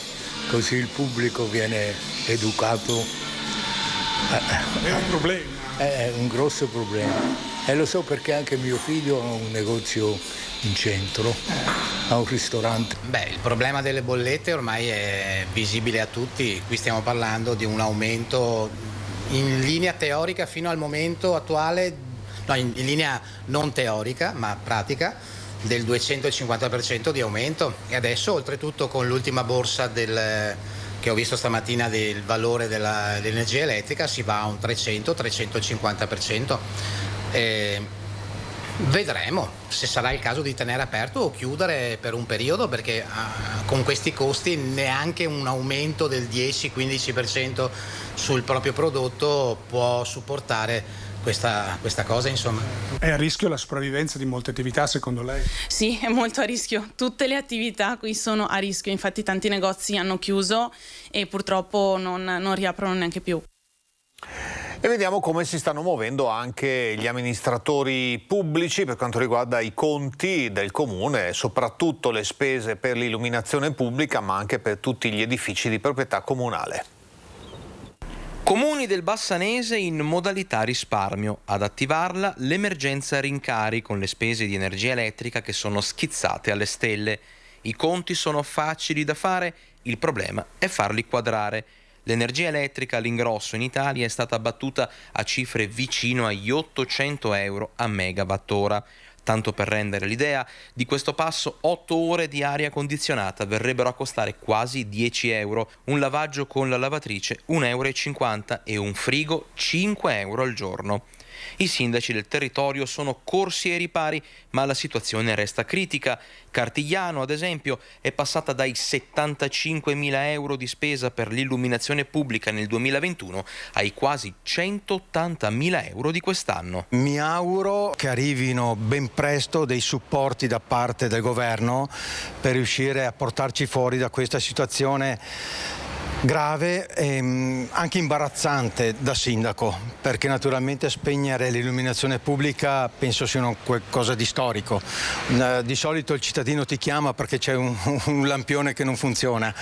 così il pubblico viene educato. È un problema. È un grosso problema. E lo so perché anche mio figlio ha un negozio in centro, ha un ristorante. Il problema delle bollette ormai è visibile a tutti. Qui stiamo parlando di un aumento in linea teorica fino al momento attuale, in linea non teorica ma pratica, del 250% di aumento. E adesso, oltretutto, con l'ultima borsa che ho visto stamattina del valore dell'energia elettrica, si va a un 300-350%. Vedremo se sarà il caso di tenere aperto o chiudere per un periodo, perché con questi costi neanche un aumento del 10-15% sul proprio prodotto può supportare questa cosa, insomma. È a rischio la sopravvivenza di molte attività, secondo lei? Sì, è molto a rischio. Tutte le attività qui sono a rischio, infatti tanti negozi hanno chiuso e purtroppo non riaprono neanche più. E vediamo come si stanno muovendo anche gli amministratori pubblici per quanto riguarda i conti del comune, soprattutto le spese per l'illuminazione pubblica, ma anche per tutti gli edifici di proprietà comunale. Comuni del Bassanese in modalità risparmio. Ad attivarla l'emergenza rincari con le spese di energia elettrica che sono schizzate alle stelle. I conti sono facili da fare, il problema è farli quadrare. L'energia elettrica all'ingrosso in Italia è stata abbattuta a cifre vicino agli 800 euro a megawattora. Tanto per rendere l'idea, di questo passo 8 ore di aria condizionata verrebbero a costare quasi 10 euro, un lavaggio con la lavatrice 1,50 euro e un frigo 5 euro al giorno. I sindaci del territorio sono corsi ai ripari, ma la situazione resta critica. Cartigliano, ad esempio, è passata dai 75.000 euro di spesa per l'illuminazione pubblica nel 2021 ai quasi 180.000 euro di quest'anno. Mi auguro che arrivino ben presto dei supporti da parte del governo per riuscire a portarci fuori da questa situazione grave e anche imbarazzante da sindaco, perché naturalmente spegnere l'illuminazione pubblica penso sia qualcosa di storico. Di solito il cittadino ti chiama perché c'è un lampione che non funziona.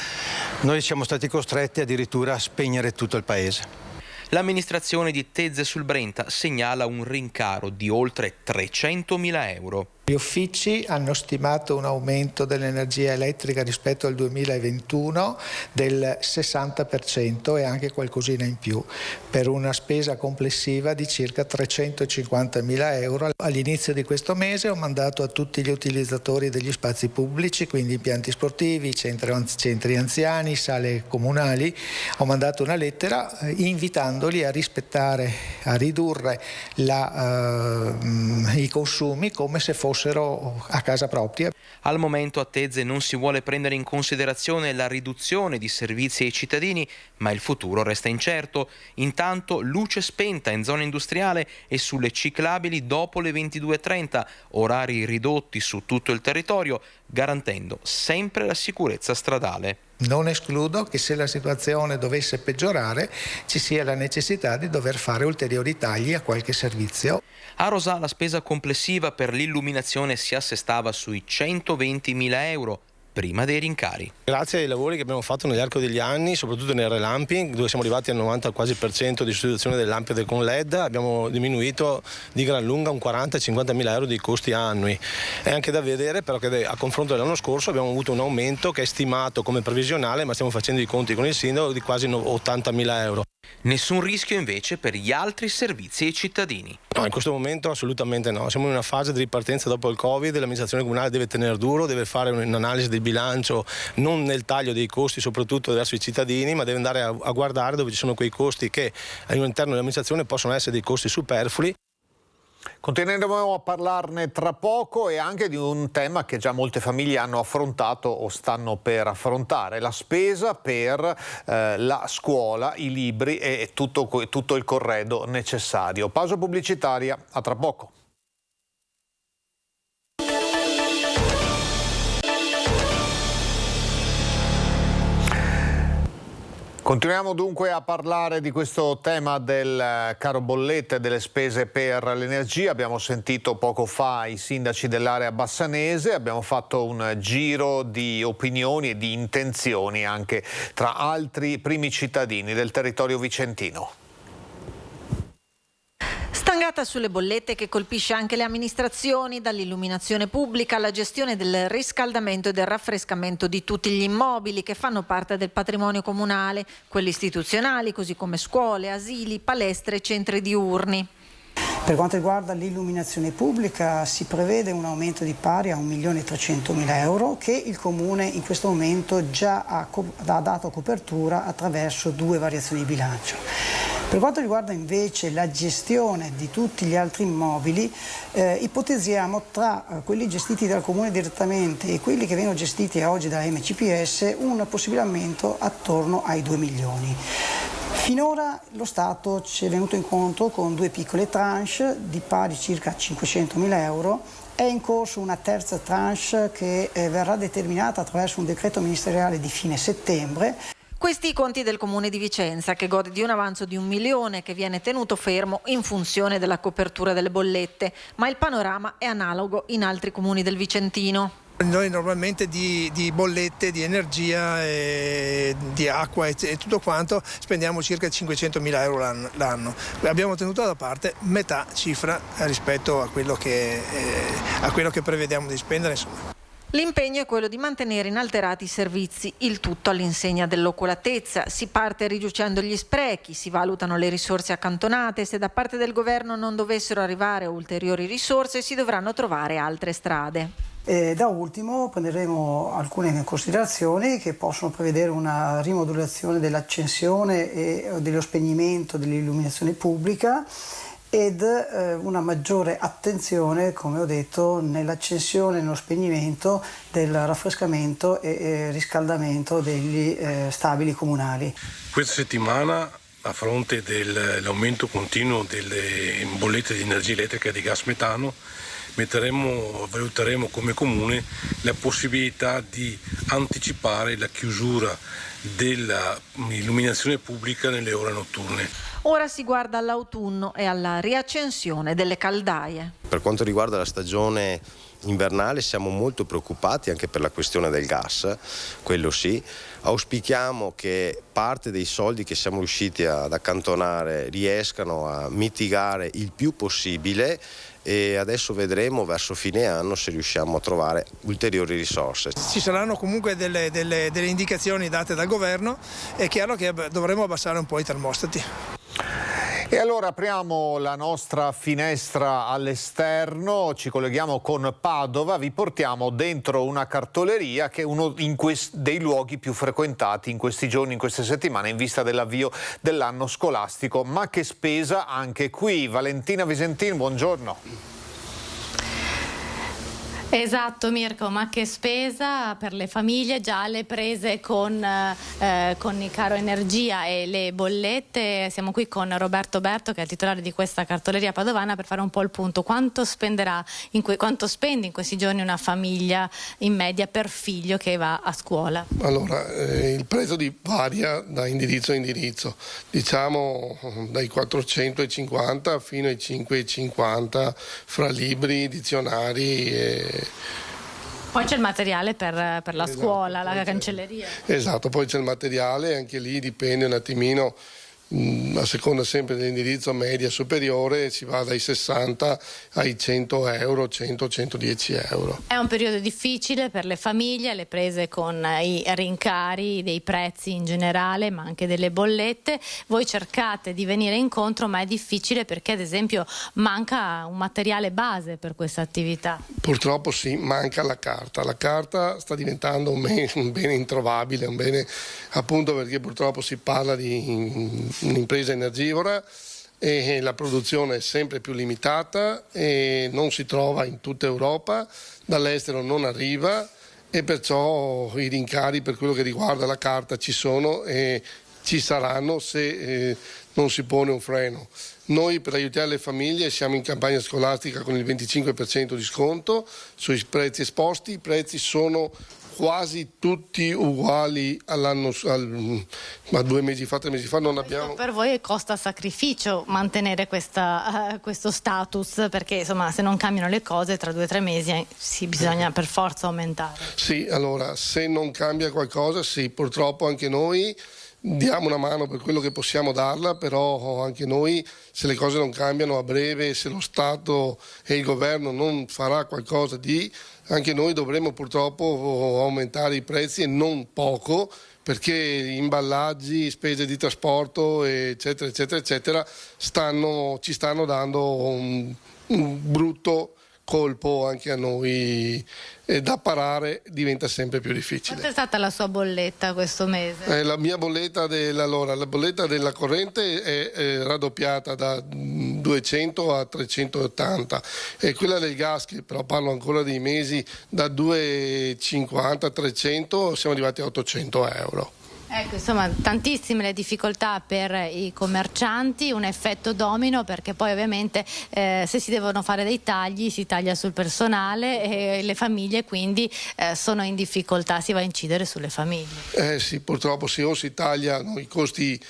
Noi siamo stati costretti addirittura a spegnere tutto il paese. L'amministrazione di Tezze sul Brenta segnala un rincaro di oltre 300.000 euro. Gli uffici hanno stimato un aumento dell'energia elettrica rispetto al 2021 del 60% e anche qualcosina in più, per una spesa complessiva di circa 350.000 euro. All'inizio di questo mese ho mandato a tutti gli utilizzatori degli spazi pubblici, quindi impianti sportivi, centri anziani, sale comunali, ho mandato una lettera invitandoli a rispettare, a ridurre i consumi come se fossero a casa propria. Al momento a Tezze non si vuole prendere in considerazione la riduzione di servizi ai cittadini, ma il futuro resta incerto. Intanto luce spenta in zona industriale e sulle ciclabili dopo le 22:30, orari ridotti su tutto il territorio, garantendo sempre la sicurezza stradale. Non escludo che se la situazione dovesse peggiorare ci sia la necessità di dover fare ulteriori tagli a qualche servizio. A Rosà la spesa complessiva per l'illuminazione si assestava sui 120.000 euro prima dei rincari. Grazie ai lavori che abbiamo fatto nell'arco degli anni, soprattutto nel relamping, dove siamo arrivati al 90 quasi % di sostituzione delle lampade con LED, abbiamo diminuito di gran lunga un 40-50.000 euro di costi annui. È anche da vedere però che a confronto dell'anno scorso abbiamo avuto un aumento che è stimato come previsionale, ma stiamo facendo i conti con il sindaco, di quasi 80.000 euro. Nessun rischio invece per gli altri servizi ai cittadini. No, in questo momento assolutamente no. Siamo in una fase di ripartenza dopo il Covid, l'amministrazione comunale deve tenere duro, deve fare un'analisi del bilancio, non nel taglio dei costi soprattutto verso i cittadini, ma deve andare a guardare dove ci sono quei costi che all'interno dell'amministrazione possono essere dei costi superflui. Continueremo a parlarne tra poco e anche di un tema che già molte famiglie hanno affrontato o stanno per affrontare: la spesa per la scuola, i libri e tutto il corredo necessario. Pausa pubblicitaria, a tra poco. Continuiamo dunque a parlare di questo tema del caro bollette e delle spese per l'energia. Abbiamo sentito poco fa i sindaci dell'area bassanese, abbiamo fatto un giro di opinioni e di intenzioni anche tra altri primi cittadini del territorio vicentino. Stangata sulle bollette che colpisce anche le amministrazioni, dall'illuminazione pubblica alla gestione del riscaldamento e del raffrescamento di tutti gli immobili che fanno parte del patrimonio comunale, quelli istituzionali, così come scuole, asili, palestre e centri diurni. Per quanto riguarda l'illuminazione pubblica si prevede un aumento di pari a 1.300.000 euro che il Comune in questo momento già ha dato copertura attraverso 2 variazioni di bilancio. Per quanto riguarda invece la gestione di tutti gli altri immobili, ipotizziamo tra quelli gestiti dal Comune direttamente e quelli che vengono gestiti oggi da MCPS un possibile aumento attorno ai 2 milioni. Finora lo Stato ci è venuto incontro con 2 piccole tranche di pari circa 500.000 euro. È in corso una terza tranche che verrà determinata attraverso un decreto ministeriale di fine settembre. Questi i conti del Comune di Vicenza, che gode di un avanzo di 1 milione che viene tenuto fermo in funzione della copertura delle bollette, ma il panorama è analogo in altri comuni del Vicentino. Noi normalmente di bollette, di energia, di acqua e tutto quanto spendiamo circa 500.000 euro l'anno. Abbiamo tenuto da parte metà cifra rispetto a quello che prevediamo di spendere. Insomma. L'impegno è quello di mantenere inalterati i servizi, il tutto all'insegna dell'oculatezza. Si parte riducendo gli sprechi, si valutano le risorse accantonate, se da parte del governo non dovessero arrivare ulteriori risorse si dovranno trovare altre strade. Da ultimo prenderemo alcune considerazioni che possono prevedere una rimodulazione dell'accensione e dello spegnimento dell'illuminazione pubblica ed una maggiore attenzione, come ho detto, nell'accensione e nello spegnimento del raffrescamento e riscaldamento degli stabili comunali. Questa settimana, a fronte dell'aumento continuo delle bollette di energia elettrica e di gas metano, valuteremo come comune la possibilità di anticipare la chiusura dell'illuminazione pubblica nelle ore notturne. Ora si guarda all'autunno e alla riaccensione delle caldaie. Per quanto riguarda la stagione invernale siamo molto preoccupati anche per la questione del gas, quello sì. Auspichiamo che parte dei soldi che siamo riusciti ad accantonare riescano a mitigare il più possibile e adesso vedremo verso fine anno se riusciamo a trovare ulteriori risorse. Ci saranno comunque delle indicazioni date dal governo, è chiaro che dovremo abbassare un po' i termostati. E allora apriamo la nostra finestra all'esterno, ci colleghiamo con Padova, vi portiamo dentro una cartoleria che è uno dei luoghi più frequentati in questi giorni, in queste settimane, in vista dell'avvio dell'anno scolastico. Ma che spesa anche qui. Valentina Visentin, buongiorno. Esatto Mirko, ma che spesa per le famiglie, già le prese con il caro energia e le bollette. Siamo qui con Roberto Berto, che è il titolare di questa cartoleria padovana, per fare un po' il punto. Quanto spende in questi giorni una famiglia in media per figlio che va a scuola? Allora, il prezzo varia da indirizzo a indirizzo, diciamo dai 450 fino ai 550 fra libri, dizionari e... Poi c'è il materiale per la scuola, la cancelleria. Esatto, poi c'è il materiale, anche lì dipende un attimino, a seconda sempre dell'indirizzo media superiore, si va dai 60 ai 100 euro, 100-110 euro. È un periodo difficile per le famiglie, le prese con i rincari dei prezzi in generale, ma anche delle bollette. Voi cercate di venire incontro, ma è difficile perché ad esempio manca un materiale base per questa attività. Purtroppo sì, manca la carta. La carta sta diventando un bene introvabile, un bene appunto perché purtroppo si parla di un'impresa energivora e la produzione è sempre più limitata e non si trova in tutta Europa, dall'estero non arriva e perciò i rincari per quello che riguarda la carta ci sono e ci saranno se non si pone un freno. Noi per aiutare le famiglie siamo in campagna scolastica con il 25% di sconto sui prezzi esposti, i prezzi sono quasi tutti uguali all'anno, ma 2 mesi fa, 3 mesi fa non abbiamo. Per voi costa sacrificio mantenere questo status, perché insomma se non cambiano le cose tra 2 o 3 mesi bisogna per forza aumentare. Sì, allora se non cambia qualcosa, sì, purtroppo anche noi diamo una mano per quello che possiamo darla, però anche noi se le cose non cambiano a breve, se lo Stato e il governo non farà qualcosa anche noi dovremo purtroppo aumentare i prezzi e non poco, perché imballaggi, spese di trasporto eccetera eccetera eccetera ci stanno dando un brutto colpo anche a noi e da parare diventa sempre più difficile. Quanto è stata la sua bolletta questo mese? La mia bolletta la bolletta della corrente è raddoppiata da 200 a 380 e quella del gas, che però parlo ancora dei mesi, da 250 a 300 siamo arrivati a 800 euro. Ecco, insomma, tantissime le difficoltà per i commercianti, un effetto domino, perché poi ovviamente se si devono fare dei tagli si taglia sul personale e le famiglie quindi sono in difficoltà, si va a incidere sulle famiglie. Sì, purtroppo sì, o si tagliano i costi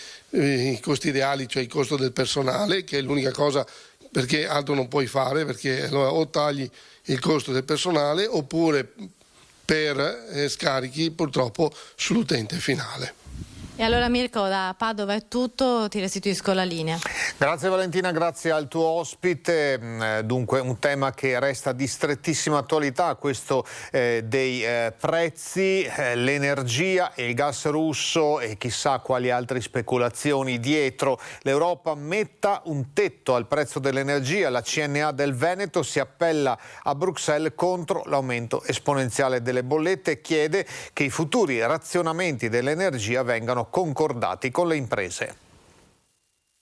reali, cioè il costo del personale, che è l'unica cosa, perché altro non puoi fare, perché allora o tagli il costo del personale oppure per scarichi purtroppo sull'utente finale. E allora Mirko, da Padova è tutto, ti restituisco la linea. Grazie Valentina, grazie al tuo ospite. Dunque un tema che resta di strettissima attualità, questo dei prezzi, l'energia e il gas russo e chissà quali altre speculazioni dietro. L'Europa metta un tetto al prezzo dell'energia, la CNA del Veneto si appella a Bruxelles contro l'aumento esponenziale delle bollette e chiede che i futuri razionamenti dell'energia vengano concordati con le imprese.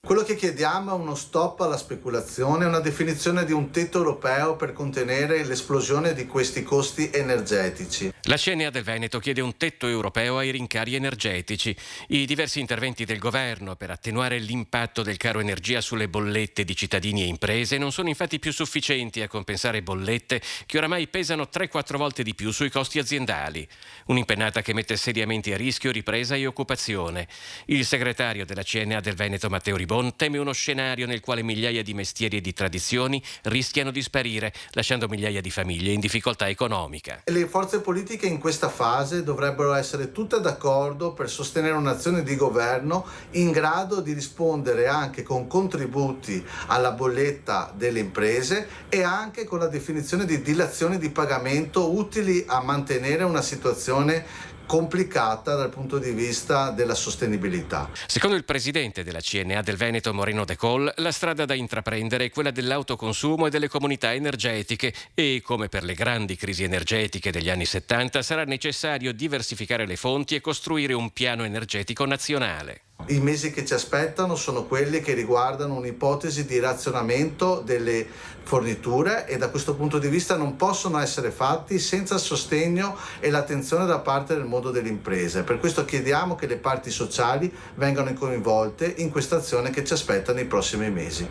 Quello che chiediamo è uno stop alla speculazione e una definizione di un tetto europeo per contenere l'esplosione di questi costi energetici. La CNA del Veneto chiede un tetto europeo ai rincari energetici. I diversi interventi del governo per attenuare l'impatto del caro energia sulle bollette di cittadini e imprese non sono infatti più sufficienti a compensare bollette che oramai pesano 3-4 volte di più sui costi aziendali. Un'impennata che mette seriamente a rischio ripresa e occupazione. Il segretario della CNA del Veneto, Matteo Ribon, teme uno scenario nel quale migliaia di mestieri e di tradizioni rischiano di sparire, lasciando migliaia di famiglie in difficoltà economica. Le forze politiche in questa fase dovrebbero essere tutte d'accordo per sostenere un'azione di governo in grado di rispondere anche con contributi alla bolletta delle imprese e anche con la definizione di dilazioni di pagamento utili a mantenere una situazione complicata dal punto di vista della sostenibilità. Secondo il presidente della CNA del Veneto, Moreno De Col, la strada da intraprendere è quella dell'autoconsumo e delle comunità energetiche e, come per le grandi crisi energetiche degli anni 70, sarà necessario diversificare le fonti e costruire un piano energetico nazionale. I mesi che ci aspettano sono quelli che riguardano un'ipotesi di razionamento delle forniture e da questo punto di vista non possono essere fatti senza il sostegno e l'attenzione da parte del mondo delle imprese. Per questo chiediamo che le parti sociali vengano coinvolte in questa azione che ci aspetta nei prossimi mesi.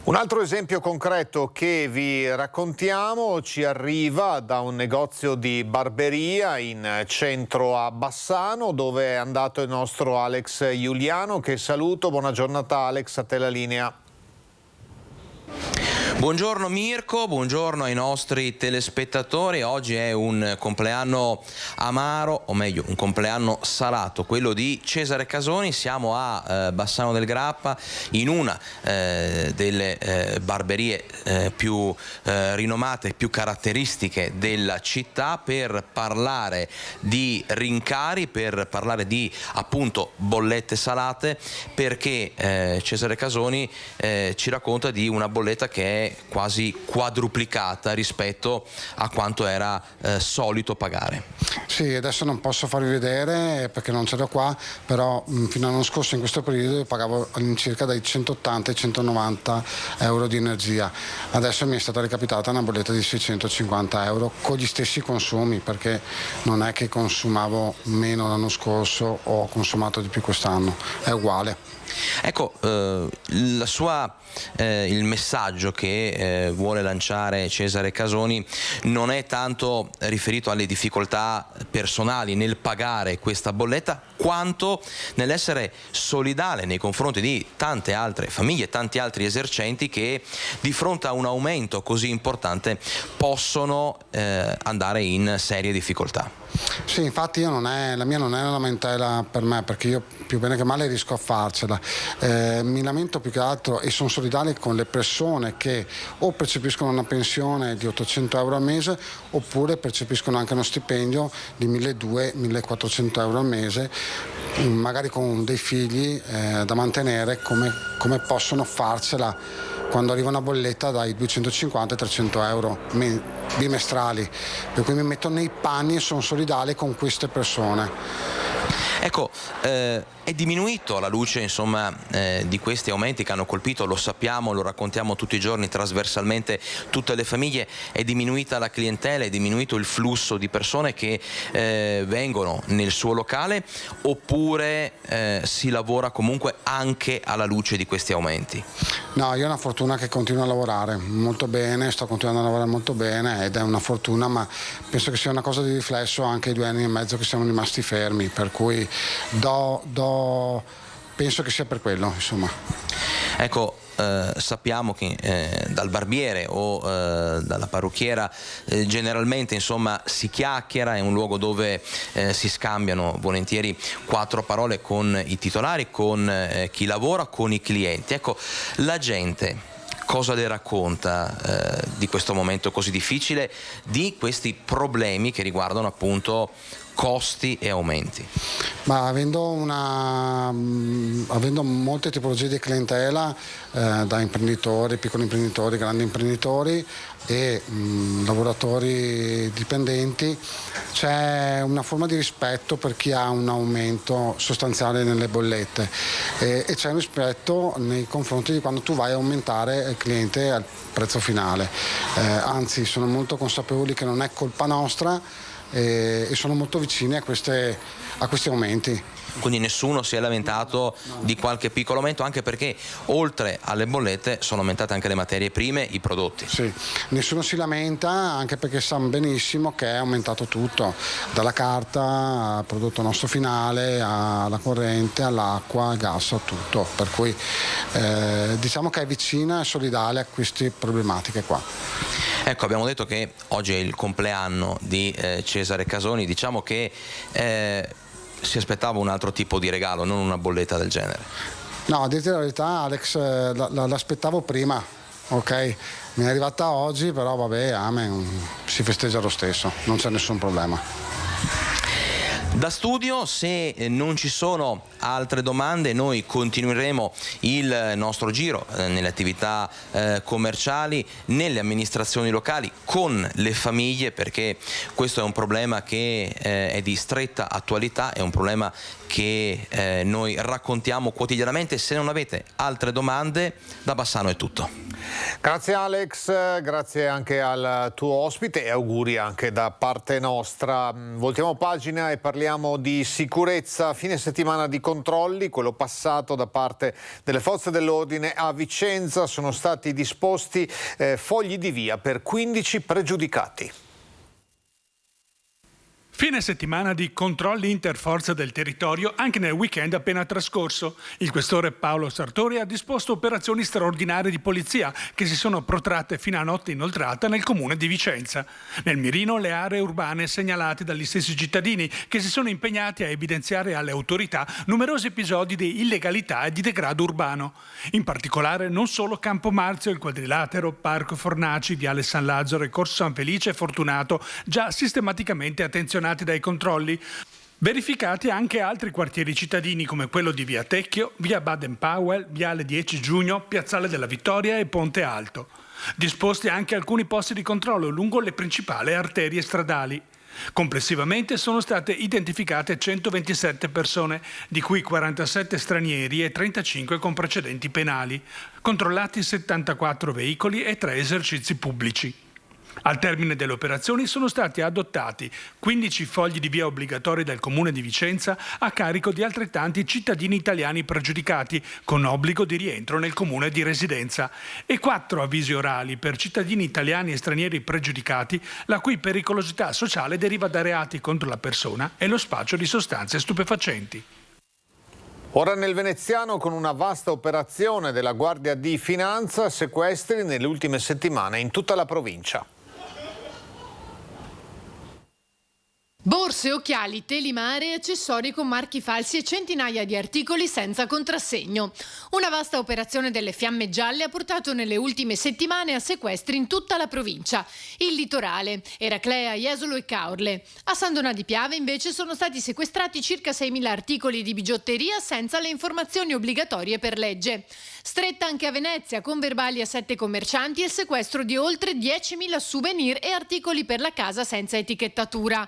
Un altro esempio concreto che vi raccontiamo ci arriva da un negozio di barberia in centro a Bassano, dove è andato il nostro Alex Giuliano, che saluto. Buona giornata Alex, a te la linea. Buongiorno Mirko, buongiorno ai nostri telespettatori. Oggi è un compleanno amaro, o meglio un compleanno salato, quello di Cesare Casoni. Siamo a Bassano del Grappa, in una delle barberie più rinomate, più caratteristiche della città, per parlare di rincari, per parlare di appunto bollette salate, perché Cesare Casoni ci racconta di una bolletta che è quasi quadruplicata rispetto a quanto era solito pagare. Sì, adesso non posso farvi vedere perché non c'ero qua, però fino all'anno scorso in questo periodo pagavo all'incirca dai 180 ai 190 euro di energia. Adesso mi è stata recapitata una bolletta di 650 euro con gli stessi consumi, perché non è che consumavo meno l'anno scorso o ho consumato di più quest'anno, è uguale. Ecco, il messaggio che vuole lanciare Cesare Casoni non è tanto riferito alle difficoltà personali nel pagare questa bolletta, quanto nell'essere solidale nei confronti di tante altre famiglie, tanti altri esercenti che di fronte a un aumento così importante possono andare in serie difficoltà. Sì, infatti la mia non è una lamentela per me, perché io più bene che male riesco a farcela. Mi lamento più che altro e sono solidale con le persone che o percepiscono una pensione di 800 euro al mese oppure percepiscono anche uno stipendio di 1.200-1.400 euro al mese, magari con dei figli da mantenere, come possono farcela quando arriva una bolletta dai 250 ai 300 euro bimestrali, per cui mi metto nei panni e sono solidale con queste persone. Ecco, è diminuito alla luce di questi aumenti che hanno colpito, lo sappiamo, lo raccontiamo tutti i giorni trasversalmente tutte le famiglie, è diminuita la clientela, è diminuito il flusso di persone che vengono nel suo locale, oppure si lavora comunque anche alla luce di questi aumenti? No, io ho una fortuna che continuo a lavorare molto bene, sto continuando a lavorare molto bene ed è una fortuna, ma penso che sia una cosa di riflesso anche i 2 anni e mezzo che siamo rimasti fermi, per cui penso che sia per quello, insomma. Ecco, sappiamo che dal barbiere o dalla parrucchiera generalmente si chiacchiera, è un luogo dove si scambiano volentieri 4 parole con i titolari, con chi lavora, con i clienti. Ecco, la gente cosa le racconta di questo momento così difficile, di questi problemi che riguardano appunto costi e aumenti? Ma avendo molte tipologie di clientela, da imprenditori, piccoli imprenditori, grandi imprenditori e lavoratori dipendenti, c'è una forma di rispetto per chi ha un aumento sostanziale nelle bollette e c'è un rispetto nei confronti di quando tu vai a aumentare il cliente al prezzo finale, anzi sono molto consapevoli che non è colpa nostra e sono molto vicini a questi aumenti. Quindi nessuno si è lamentato di qualche piccolo aumento, anche perché oltre alle bollette sono aumentate anche le materie prime, i prodotti. Sì, nessuno si lamenta, anche perché sanno benissimo che è aumentato tutto, dalla carta al prodotto nostro finale, alla corrente, all'acqua, al gas, a tutto. Per cui diciamo che è vicina e solidale a queste problematiche qua. Ecco, abbiamo detto che oggi è il compleanno di Cesare Casoni, diciamo che si aspettava un altro tipo di regalo, non una bolletta del genere. No, a dirti la verità, Alex, l'aspettavo prima, ok? Mi è arrivata oggi, però vabbè, amen, si festeggia lo stesso, non c'è nessun problema. Da studio, se non ci sono altre domande, noi continueremo il nostro giro nelle attività commerciali, nelle amministrazioni locali, con le famiglie, perché questo è un problema che è di stretta attualità, è un problema che noi raccontiamo quotidianamente. Se non avete altre domande, da Bassano è tutto. Grazie Alex, grazie anche al tuo ospite e auguri anche da parte nostra. Voltiamo pagina e parliamo di sicurezza. Fine settimana di controlli, quello passato da parte delle forze dell'ordine a Vicenza. Sono stati disposti fogli di via per 15 pregiudicati. Fine settimana di controlli interforze del territorio anche nel weekend appena trascorso. Il questore Paolo Sartori ha disposto operazioni straordinarie di polizia che si sono protratte fino a notte inoltrata nel comune di Vicenza. Nel mirino le aree urbane segnalate dagli stessi cittadini che si sono impegnati a evidenziare alle autorità numerosi episodi di illegalità e di degrado urbano. In particolare non solo Campo Marzio, il Quadrilatero, Parco Fornaci, Viale San Lazzaro e Corso San Felice e Fortunato, già sistematicamente attenzionati dai controlli. Verificati anche altri quartieri cittadini come quello di Via Tecchio, Via Baden-Powell, Viale 10 Giugno, Piazzale della Vittoria e Ponte Alto. Disposti anche alcuni posti di controllo lungo le principali arterie stradali. Complessivamente sono state identificate 127 persone, di cui 47 stranieri e 35 con precedenti penali. Controllati 74 veicoli e 3 esercizi pubblici. Al termine delle operazioni sono stati adottati 15 fogli di via obbligatori dal Comune di Vicenza a carico di altrettanti cittadini italiani pregiudicati con obbligo di rientro nel comune di residenza e 4 avvisi orali per cittadini italiani e stranieri pregiudicati la cui pericolosità sociale deriva da reati contro la persona e lo spaccio di sostanze stupefacenti. Ora nel veneziano, con una vasta operazione della Guardia di Finanza, sequestri nelle ultime settimane in tutta la provincia. Borse, occhiali, telimare e accessori con marchi falsi e centinaia di articoli senza contrassegno. Una vasta operazione delle Fiamme Gialle ha portato nelle ultime settimane a sequestri in tutta la provincia. Il litorale, Eraclea, Jesolo e Caorle. A San Donà di Piave invece sono stati sequestrati circa 6.000 articoli di bigiotteria senza le informazioni obbligatorie per legge. Stretta anche a Venezia, con verbali a 7 commercianti e il sequestro di oltre 10.000 souvenir e articoli per la casa senza etichettatura.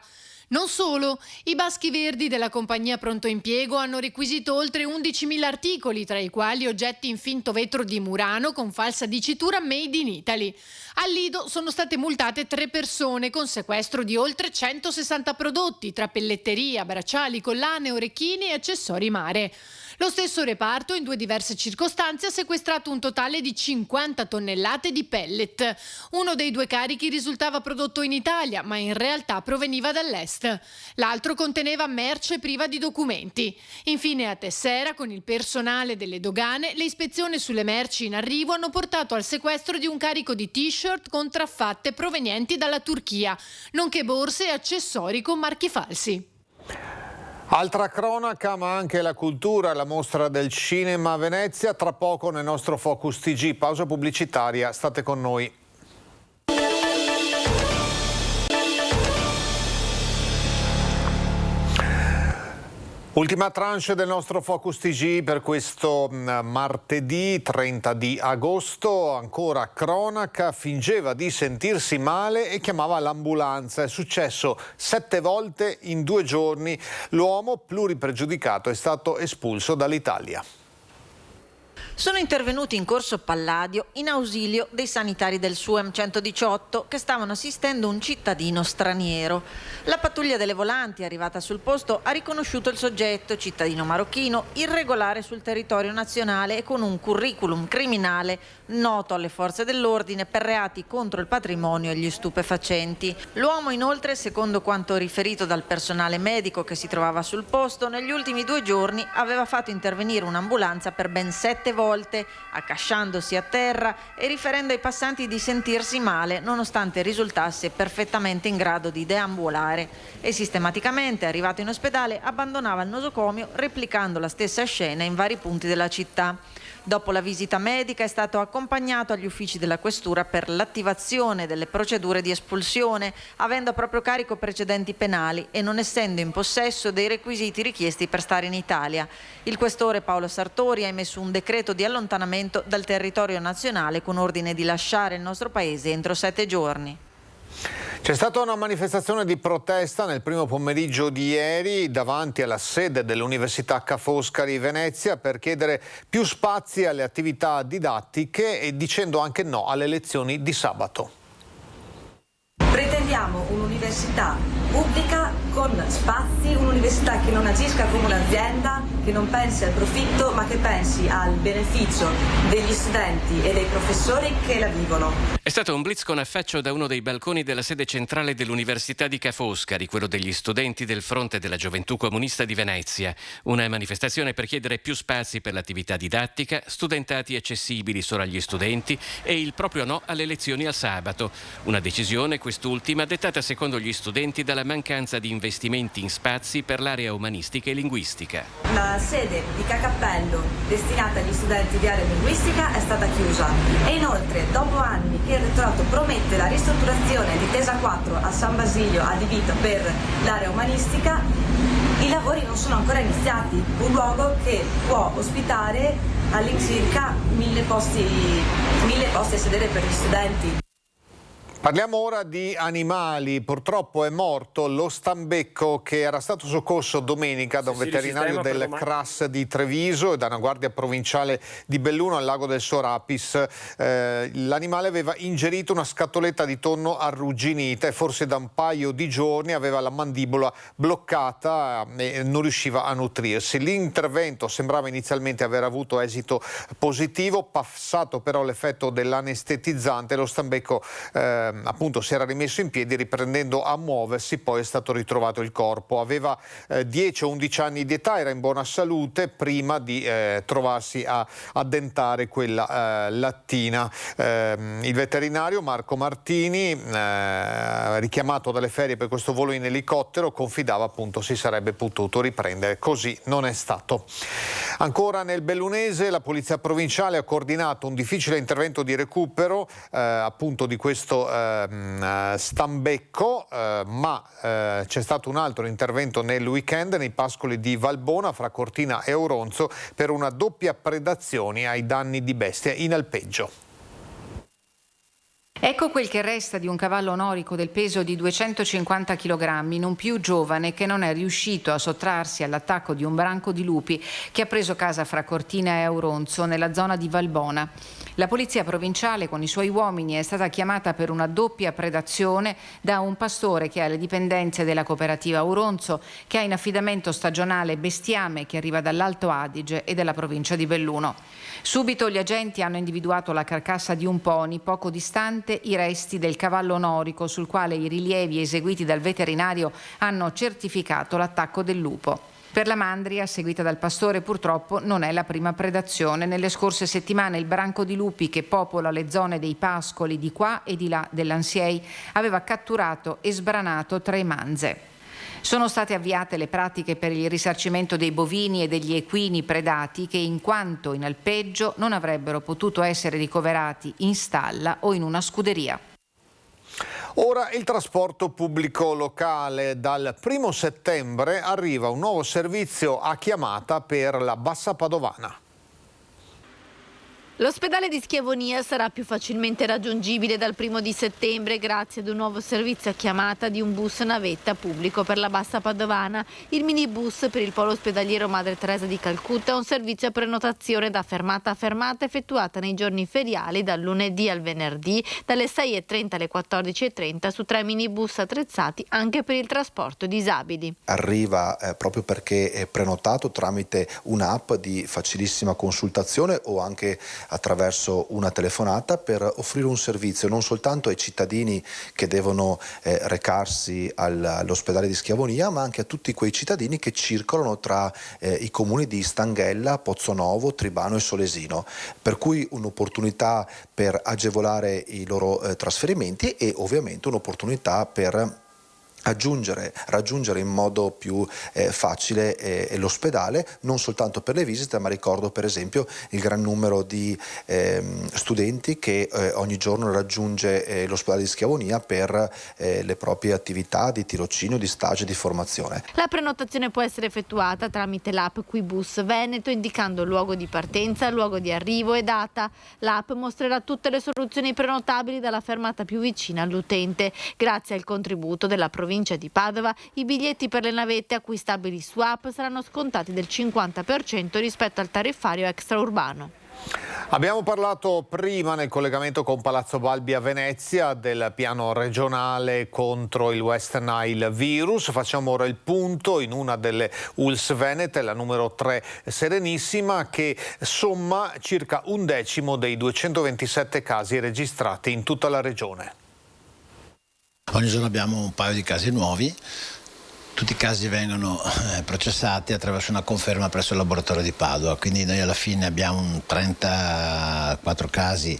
Non solo, i Baschi Verdi della compagnia Pronto Impiego hanno requisito oltre 11.000 articoli, tra i quali oggetti in finto vetro di Murano con falsa dicitura Made in Italy. Al Lido sono state multate 3 persone con sequestro di oltre 160 prodotti, tra pelletteria, bracciali, collane, orecchini e accessori mare. Lo stesso reparto, in 2 diverse circostanze, ha sequestrato un totale di 50 tonnellate di pellet. Uno dei 2 carichi risultava prodotto in Italia, ma in realtà proveniva dall'est. L'altro conteneva merce priva di documenti. Infine a Tessera, con il personale delle dogane, le ispezioni sulle merci in arrivo hanno portato al sequestro di un carico di t-shirt contraffatte provenienti dalla Turchia, nonché borse e accessori con marchi falsi. Altra cronaca, ma anche la cultura, la mostra del cinema a Venezia, tra poco nel nostro Focus TG. Pausa pubblicitaria, state con noi. Ultima tranche del nostro Focus TG per questo martedì 30 di agosto, ancora cronaca, fingeva di sentirsi male e chiamava l'ambulanza. È successo 7 volte in 2 giorni, l'uomo pluripregiudicato è stato espulso dall'Italia. Sono intervenuti in corso Palladio in ausilio dei sanitari del SUEM 118 che stavano assistendo un cittadino straniero. La pattuglia delle volanti, arrivata sul posto, ha riconosciuto il soggetto, cittadino marocchino, irregolare sul territorio nazionale e con un curriculum criminale noto alle forze dell'ordine per reati contro il patrimonio e gli stupefacenti. L'uomo, inoltre, secondo quanto riferito dal personale medico che si trovava sul posto, negli ultimi 2 giorni aveva fatto intervenire un'ambulanza per ben 7 volte, accasciandosi a terra e riferendo ai passanti di sentirsi male nonostante risultasse perfettamente in grado di deambulare, e sistematicamente, arrivato in ospedale, abbandonava il nosocomio replicando la stessa scena in vari punti della città. Dopo la visita medica è stato accompagnato agli uffici della questura per l'attivazione delle procedure di espulsione, avendo a proprio carico precedenti penali e non essendo in possesso dei requisiti richiesti per stare in Italia. Il questore Paolo Sartori ha emesso un decreto di allontanamento dal territorio nazionale con ordine di lasciare il nostro paese entro 7 giorni. C'è stata una manifestazione di protesta nel primo pomeriggio di ieri davanti alla sede dell'Università Ca' Foscari Venezia per chiedere più spazi alle attività didattiche e dicendo anche no alle lezioni di sabato. Pretendiamo un'università pubblica con spazi, un'università che non agisca come un'azienda, che non pensi al profitto ma che pensi al beneficio degli studenti e dei professori che la vivono. È stato un blitz con affaccio da uno dei balconi della sede centrale dell'Università di Ca' Foscari, quello degli studenti del Fronte della Gioventù Comunista di Venezia. Una manifestazione per chiedere più spazi per l'attività didattica, studentati accessibili solo agli studenti e il proprio no alle lezioni al sabato. Una decisione, quest'ultima, dettata secondo gli studenti dalla mancanza di investimenti in spazi per l'area umanistica e linguistica. La sede di Ca' Cappello destinata agli studenti di area linguistica è stata chiusa e inoltre, dopo anni che il rettorato promette la ristrutturazione di Tesa 4 a San Basilio adibita per l'area umanistica, i lavori non sono ancora iniziati. Un luogo che può ospitare all'incirca 1000 posti a sedere per gli studenti. Parliamo ora di animali. Purtroppo è morto lo stambecco che era stato soccorso domenica da un veterinario del CRAS di Treviso e da una guardia provinciale di Belluno al lago del Sorapis. L'animale aveva ingerito una scatoletta di tonno arrugginita e forse da un paio di giorni aveva la mandibola bloccata e non riusciva a nutrirsi. L'intervento sembrava inizialmente aver avuto esito positivo, passato però l'effetto dell'anestetizzante, lo stambecco appunto si era rimesso in piedi riprendendo a muoversi, poi è stato ritrovato il corpo. Aveva 10 o 11 anni di età, era in buona salute prima di trovarsi a addentare quella lattina. Il veterinario Marco Martini, richiamato dalle ferie per questo volo in elicottero, confidava appunto si sarebbe potuto riprendere. Così non è stato. Ancora nel Bellunese la polizia provinciale ha coordinato un difficile intervento di recupero appunto di questo stambecco, ma c'è stato un altro intervento nel weekend nei pascoli di Valbona fra Cortina e Auronzo per una doppia predazione ai danni di bestie in alpeggio. Ecco quel che resta di un cavallo norico del peso di 250 kg, non più giovane, che non è riuscito a sottrarsi all'attacco di un branco di lupi che ha preso casa fra Cortina e Auronzo, nella zona di Valbona. La polizia provinciale con i suoi uomini è stata chiamata per una doppia predazione da un pastore che ha le dipendenze della cooperativa Auronzo, che ha in affidamento stagionale bestiame che arriva dall'Alto Adige e dalla provincia di Belluno. Subito gli agenti hanno individuato la carcassa di un pony, poco distante i resti del cavallo norico, sul quale i rilievi eseguiti dal veterinario hanno certificato l'attacco del lupo. Per la mandria, seguita dal pastore, purtroppo non è la prima predazione. Nelle scorse settimane il branco di lupi che popola le zone dei pascoli di qua e di là dell'Ansiei aveva catturato e sbranato 3 manze. Sono state avviate le pratiche per il risarcimento dei bovini e degli equini predati che, in quanto in alpeggio, non avrebbero potuto essere ricoverati in stalla o in una scuderia. Ora il trasporto pubblico locale. Dal 1° settembre arriva un nuovo servizio a chiamata per la Bassa Padovana. L'ospedale di Schiavonia sarà più facilmente raggiungibile dal 1° settembre grazie ad un nuovo servizio a chiamata di un bus navetta pubblico per la Bassa Padovana. Il minibus per il polo ospedaliero Madre Teresa di Calcutta è un servizio a prenotazione da fermata a fermata effettuata nei giorni feriali dal lunedì al venerdì dalle 6:30 alle 14:30 su 3 minibus attrezzati anche per il trasporto disabili. Arriva proprio perché è prenotato tramite un'app di facilissima consultazione o anche attraverso una telefonata per offrire un servizio non soltanto ai cittadini che devono recarsi all'ospedale di Schiavonia, ma anche a tutti quei cittadini che circolano tra i comuni di Stanghella, Pozzonovo, Tribano e Solesino, per cui un'opportunità per agevolare i loro trasferimenti e ovviamente un'opportunità per raggiungere in modo più facile l'ospedale, non soltanto per le visite, ma ricordo per esempio il gran numero di studenti che ogni giorno raggiunge l'ospedale di Schiavonia per le proprie attività di tirocinio, di stage, di formazione. La prenotazione può essere effettuata tramite l'app Quibus Veneto, indicando luogo di partenza, luogo di arrivo e data. L'app mostrerà tutte le soluzioni prenotabili dalla fermata più vicina all'utente. Grazie al contributo della provincia di Padova, i biglietti per le navette acquistabili su app saranno scontati del 50% rispetto al tariffario extraurbano. Abbiamo parlato prima nel collegamento con Palazzo Balbi a Venezia del piano regionale contro il West Nile virus. Facciamo ora il punto in una delle ULSS venete, la numero 3 Serenissima, che somma circa 1/10 dei 227 casi registrati in tutta la regione. Ogni giorno abbiamo un paio di casi nuovi, tutti i casi vengono processati attraverso una conferma presso il laboratorio di Padova, quindi noi alla fine abbiamo 34 casi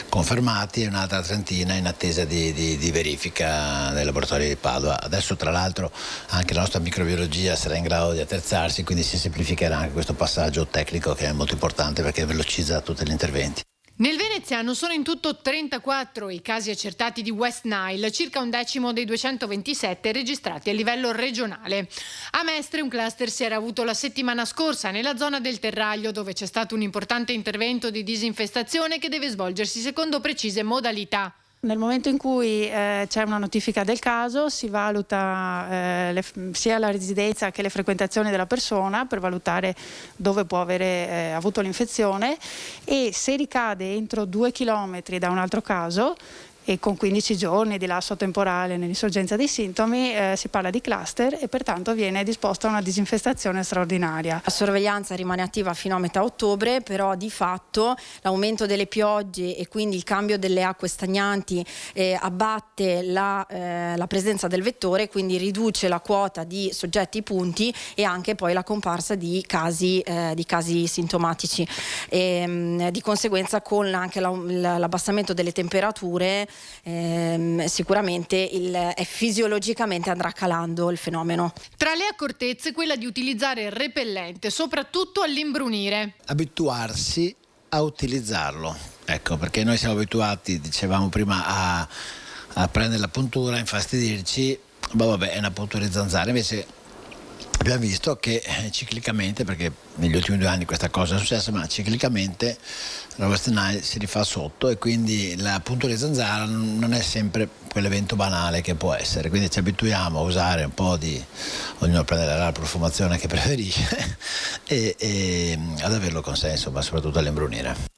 confermati e un'altra trentina in attesa di verifica del laboratorio di Padova. Adesso tra l'altro anche la nostra microbiologia sarà in grado di attrezzarsi, quindi si semplificherà anche questo passaggio tecnico che è molto importante perché velocizza tutti gli interventi. Nel veneziano sono in tutto 34 i casi accertati di West Nile, circa 1/10 dei 227 registrati a livello regionale. A Mestre un cluster si era avuto la settimana scorsa nella zona del Terraglio, dove c'è stato un importante intervento di disinfestazione che deve svolgersi secondo precise modalità. Nel momento in cui c'è una notifica del caso si valuta sia la residenza che le frequentazioni della persona per valutare dove può avere avuto l'infezione, e se ricade entro 2 chilometri da un altro caso e con 15 giorni di lasso temporale nell'insorgenza dei sintomi si parla di cluster e pertanto viene disposta una disinfestazione straordinaria. La sorveglianza rimane attiva fino a metà ottobre, però di fatto l'aumento delle piogge e quindi il cambio delle acque stagnanti abbatte la presenza del vettore, quindi riduce la quota di soggetti punti e anche poi la comparsa di casi sintomatici. Di conseguenza, con anche l'abbassamento delle temperature, sicuramente fisiologicamente andrà calando il fenomeno. Tra le accortezze quella di utilizzare il repellente, soprattutto all'imbrunire. Abituarsi a utilizzarlo, ecco, perché noi siamo abituati, dicevamo prima, a prendere la puntura, a infastidirci, vabbè, è una puntura di zanzara, invece abbiamo visto che ciclicamente, perché negli ultimi 2 anni questa cosa è successa, ma ciclicamente la Western Nile si rifà sotto e quindi la puntura di zanzara non è sempre quell'evento banale che può essere, quindi ci abituiamo a usare un po' di, ognuno prende la profumazione che preferisce e ad averlo con sé, insomma, soprattutto all'imbrunire.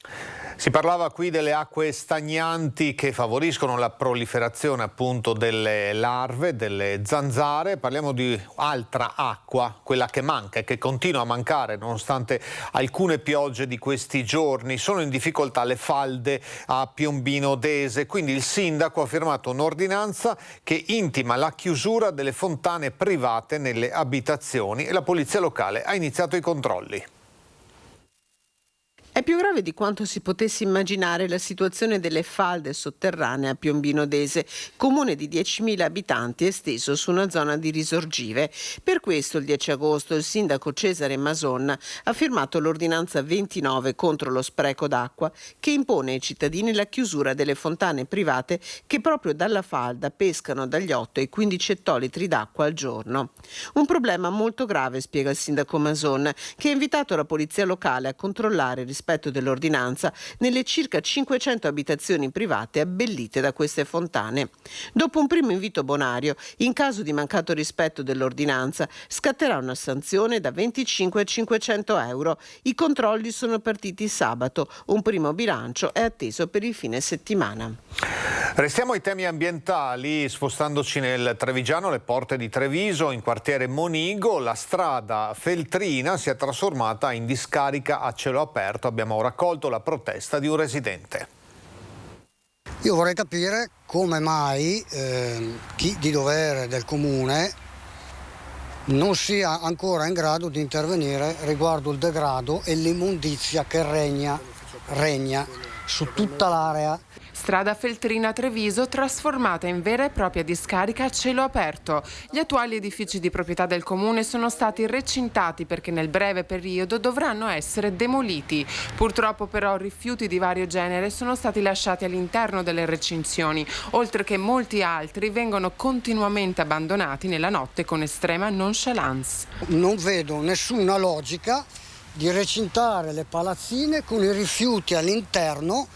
Si parlava qui delle acque stagnanti che favoriscono la proliferazione appunto delle larve, delle zanzare. Parliamo di altra acqua, quella che manca e che continua a mancare nonostante alcune piogge di questi giorni. Sono in difficoltà le falde a Piombino Dese, quindi il sindaco ha firmato un'ordinanza che intima la chiusura delle fontane private nelle abitazioni e la polizia locale ha iniziato i controlli. È più grave di quanto si potesse immaginare la situazione delle falde sotterranee a Piombino Dese, comune di 10.000 abitanti esteso su una zona di risorgive. Per questo il 10 agosto il sindaco Cesare Mason ha firmato l'ordinanza 29 contro lo spreco d'acqua che impone ai cittadini la chiusura delle fontane private che proprio dalla falda pescano dagli 8 ai 15 ettolitri d'acqua al giorno. Un problema molto grave, spiega il sindaco Mason, che ha invitato la polizia locale a controllare rispetto dell'ordinanza nelle circa 500 abitazioni private abbellite da queste fontane. Dopo un primo invito bonario, in caso di mancato rispetto dell'ordinanza, scatterà una sanzione da 25 a 500 euro. I controlli sono partiti sabato. Un primo bilancio è atteso per il fine settimana. Restiamo ai temi ambientali, spostandoci nel Trevigiano, le porte di Treviso, in quartiere Monigo, la strada Feltrina si è trasformata in discarica a cielo aperto. Abbiamo raccolto la protesta di un residente. Io vorrei capire come mai chi di dovere del comune non sia ancora in grado di intervenire riguardo il degrado e l'immondizia che regna su tutta l'area. Strada Feltrina Treviso trasformata in vera e propria discarica a cielo aperto. Gli attuali edifici di proprietà del comune sono stati recintati perché nel breve periodo dovranno essere demoliti. Purtroppo però rifiuti di vario genere sono stati lasciati all'interno delle recinzioni, oltre che molti altri vengono continuamente abbandonati nella notte con estrema nonchalance. Non vedo nessuna logica di recintare le palazzine con i rifiuti all'interno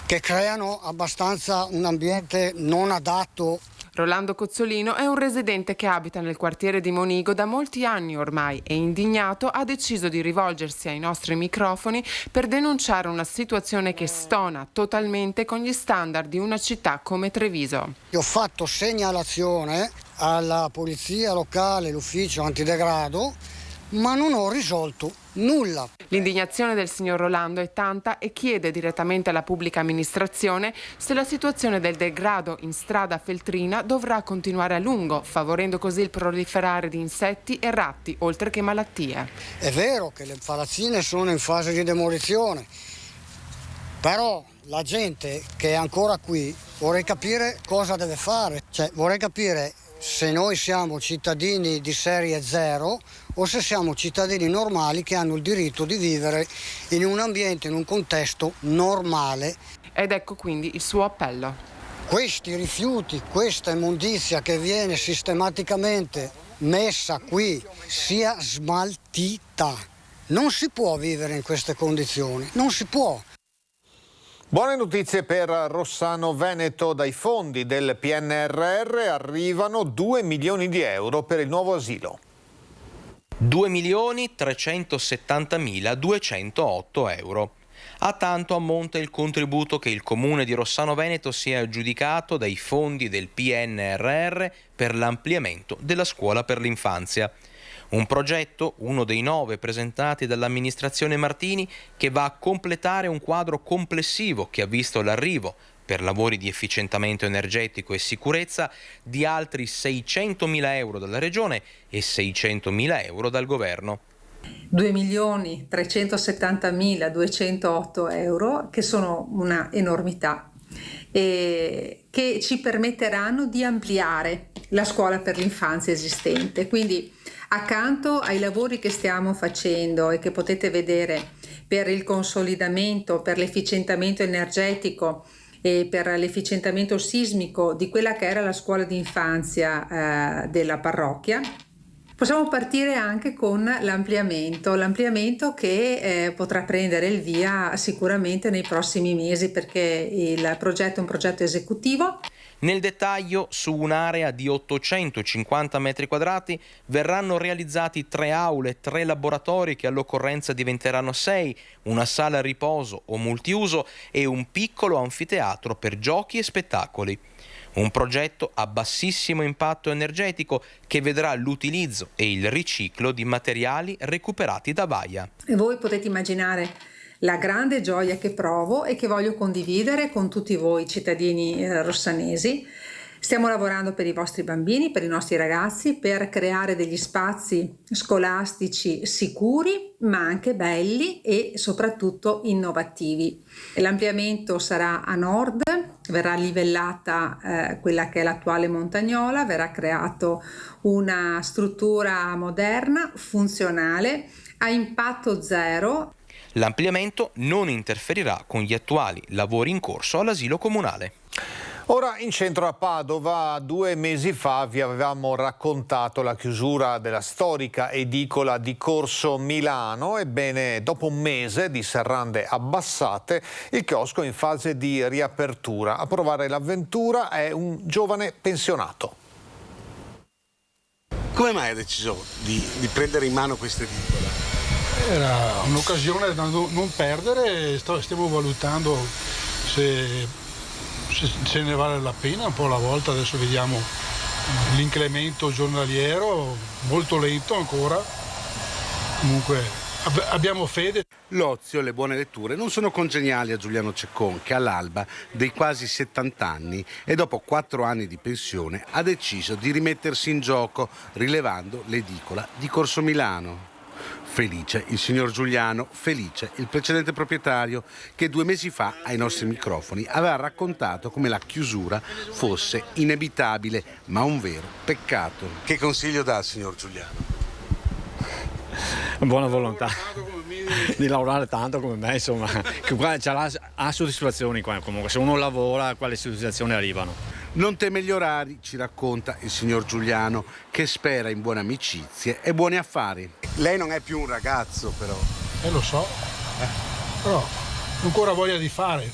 che creano abbastanza un ambiente non adatto. Rolando Cozzolino è un residente che abita nel quartiere di Monigo da molti anni ormai e indignato ha deciso di rivolgersi ai nostri microfoni per denunciare una situazione che stona totalmente con gli standard di una città come Treviso. Io ho fatto segnalazione alla polizia locale, l'ufficio antidegrado, ma non ho risolto nulla. L'indignazione del signor Rolando è tanta e chiede direttamente alla pubblica amministrazione se la situazione del degrado in strada Feltrina dovrà continuare a lungo, favorendo così il proliferare di insetti e ratti, oltre che malattie. È vero che le palazzine sono in fase di demolizione, però la gente che è ancora qui vorrei capire cosa deve fare. Vorrei capire se noi siamo cittadini di serie 0 o se siamo cittadini normali che hanno il diritto di vivere in un ambiente, in un contesto normale. Ed ecco quindi il suo appello. Questi rifiuti, questa immondizia che viene sistematicamente messa qui sia smaltita. Non si può vivere in queste condizioni, non si può. Buone notizie per Rossano Veneto. Dai fondi del PNRR arrivano 2 milioni di euro per il nuovo asilo. 2.370.208 euro. A tanto ammonta il contributo che il comune di Rossano Veneto si è aggiudicato dai fondi del PNRR per l'ampliamento della scuola per l'infanzia. Un progetto, uno dei 9 presentati dall'amministrazione Martini, che va a completare un quadro complessivo che ha visto l'arrivo, per lavori di efficientamento energetico e sicurezza, di altri 600.000 euro dalla Regione e 600.000 euro dal Governo. 2.370.208 euro, che sono una enormità, e che ci permetteranno di ampliare la scuola per l'infanzia esistente. Quindi, accanto ai lavori che stiamo facendo e che potete vedere per il consolidamento, per l'efficientamento energetico e per l'efficientamento sismico di quella che era la scuola di infanzia della parrocchia, Possiamo partire anche con l'ampliamento che potrà prendere il via sicuramente nei prossimi mesi, perché il progetto è un progetto esecutivo. Nel dettaglio, su un'area di 850 metri quadrati verranno realizzati 3 aule, 3 laboratori che all'occorrenza diventeranno 6, una sala riposo o multiuso e un piccolo anfiteatro per giochi e spettacoli. Un progetto a bassissimo impatto energetico che vedrà l'utilizzo e il riciclo di materiali recuperati da Vaia. E voi potete immaginare la grande gioia che provo e che voglio condividere con tutti voi cittadini rossanesi. Stiamo lavorando per i vostri bambini, per i nostri ragazzi, per creare degli spazi scolastici sicuri, ma anche belli e soprattutto innovativi. L'ampliamento sarà a nord, verrà livellata quella che è l'attuale Montagnola, verrà creato una struttura moderna, funzionale, a impatto zero. L'ampliamento non interferirà con gli attuali lavori in corso all'asilo comunale. Ora in centro a Padova, 2 mesi fa vi avevamo raccontato la chiusura della storica edicola di Corso Milano. Ebbene, dopo un mese di serrande abbassate, il chiosco è in fase di riapertura. A provare l'avventura è un giovane pensionato. Come mai hai deciso di prendere in mano questa edicola? Era un'occasione da non perdere, stiamo valutando se ne vale la pena un po' alla volta. Adesso vediamo l'incremento giornaliero, molto lento ancora, comunque abbiamo fede. L'ozio e le buone letture non sono congeniali a Giuliano Ceccon, che all'alba dei quasi 70 anni e dopo 4 anni di pensione ha deciso di rimettersi in gioco rilevando l'edicola di Corso Milano. Felice il signor Giuliano, felice il precedente proprietario che 2 mesi fa ai nostri microfoni aveva raccontato come la chiusura fosse inevitabile, ma un vero peccato. Che consiglio dà al signor Giuliano? Buona volontà di lavorare tanto come me, insomma, che qua ha soddisfazioni qua, comunque se uno lavora quelle soddisfazioni arrivano. Non teme gli orari, ci racconta il signor Giuliano, che spera in buone amicizie e buoni affari. Lei non è più un ragazzo, però. Lo so, però ho ancora voglia di fare.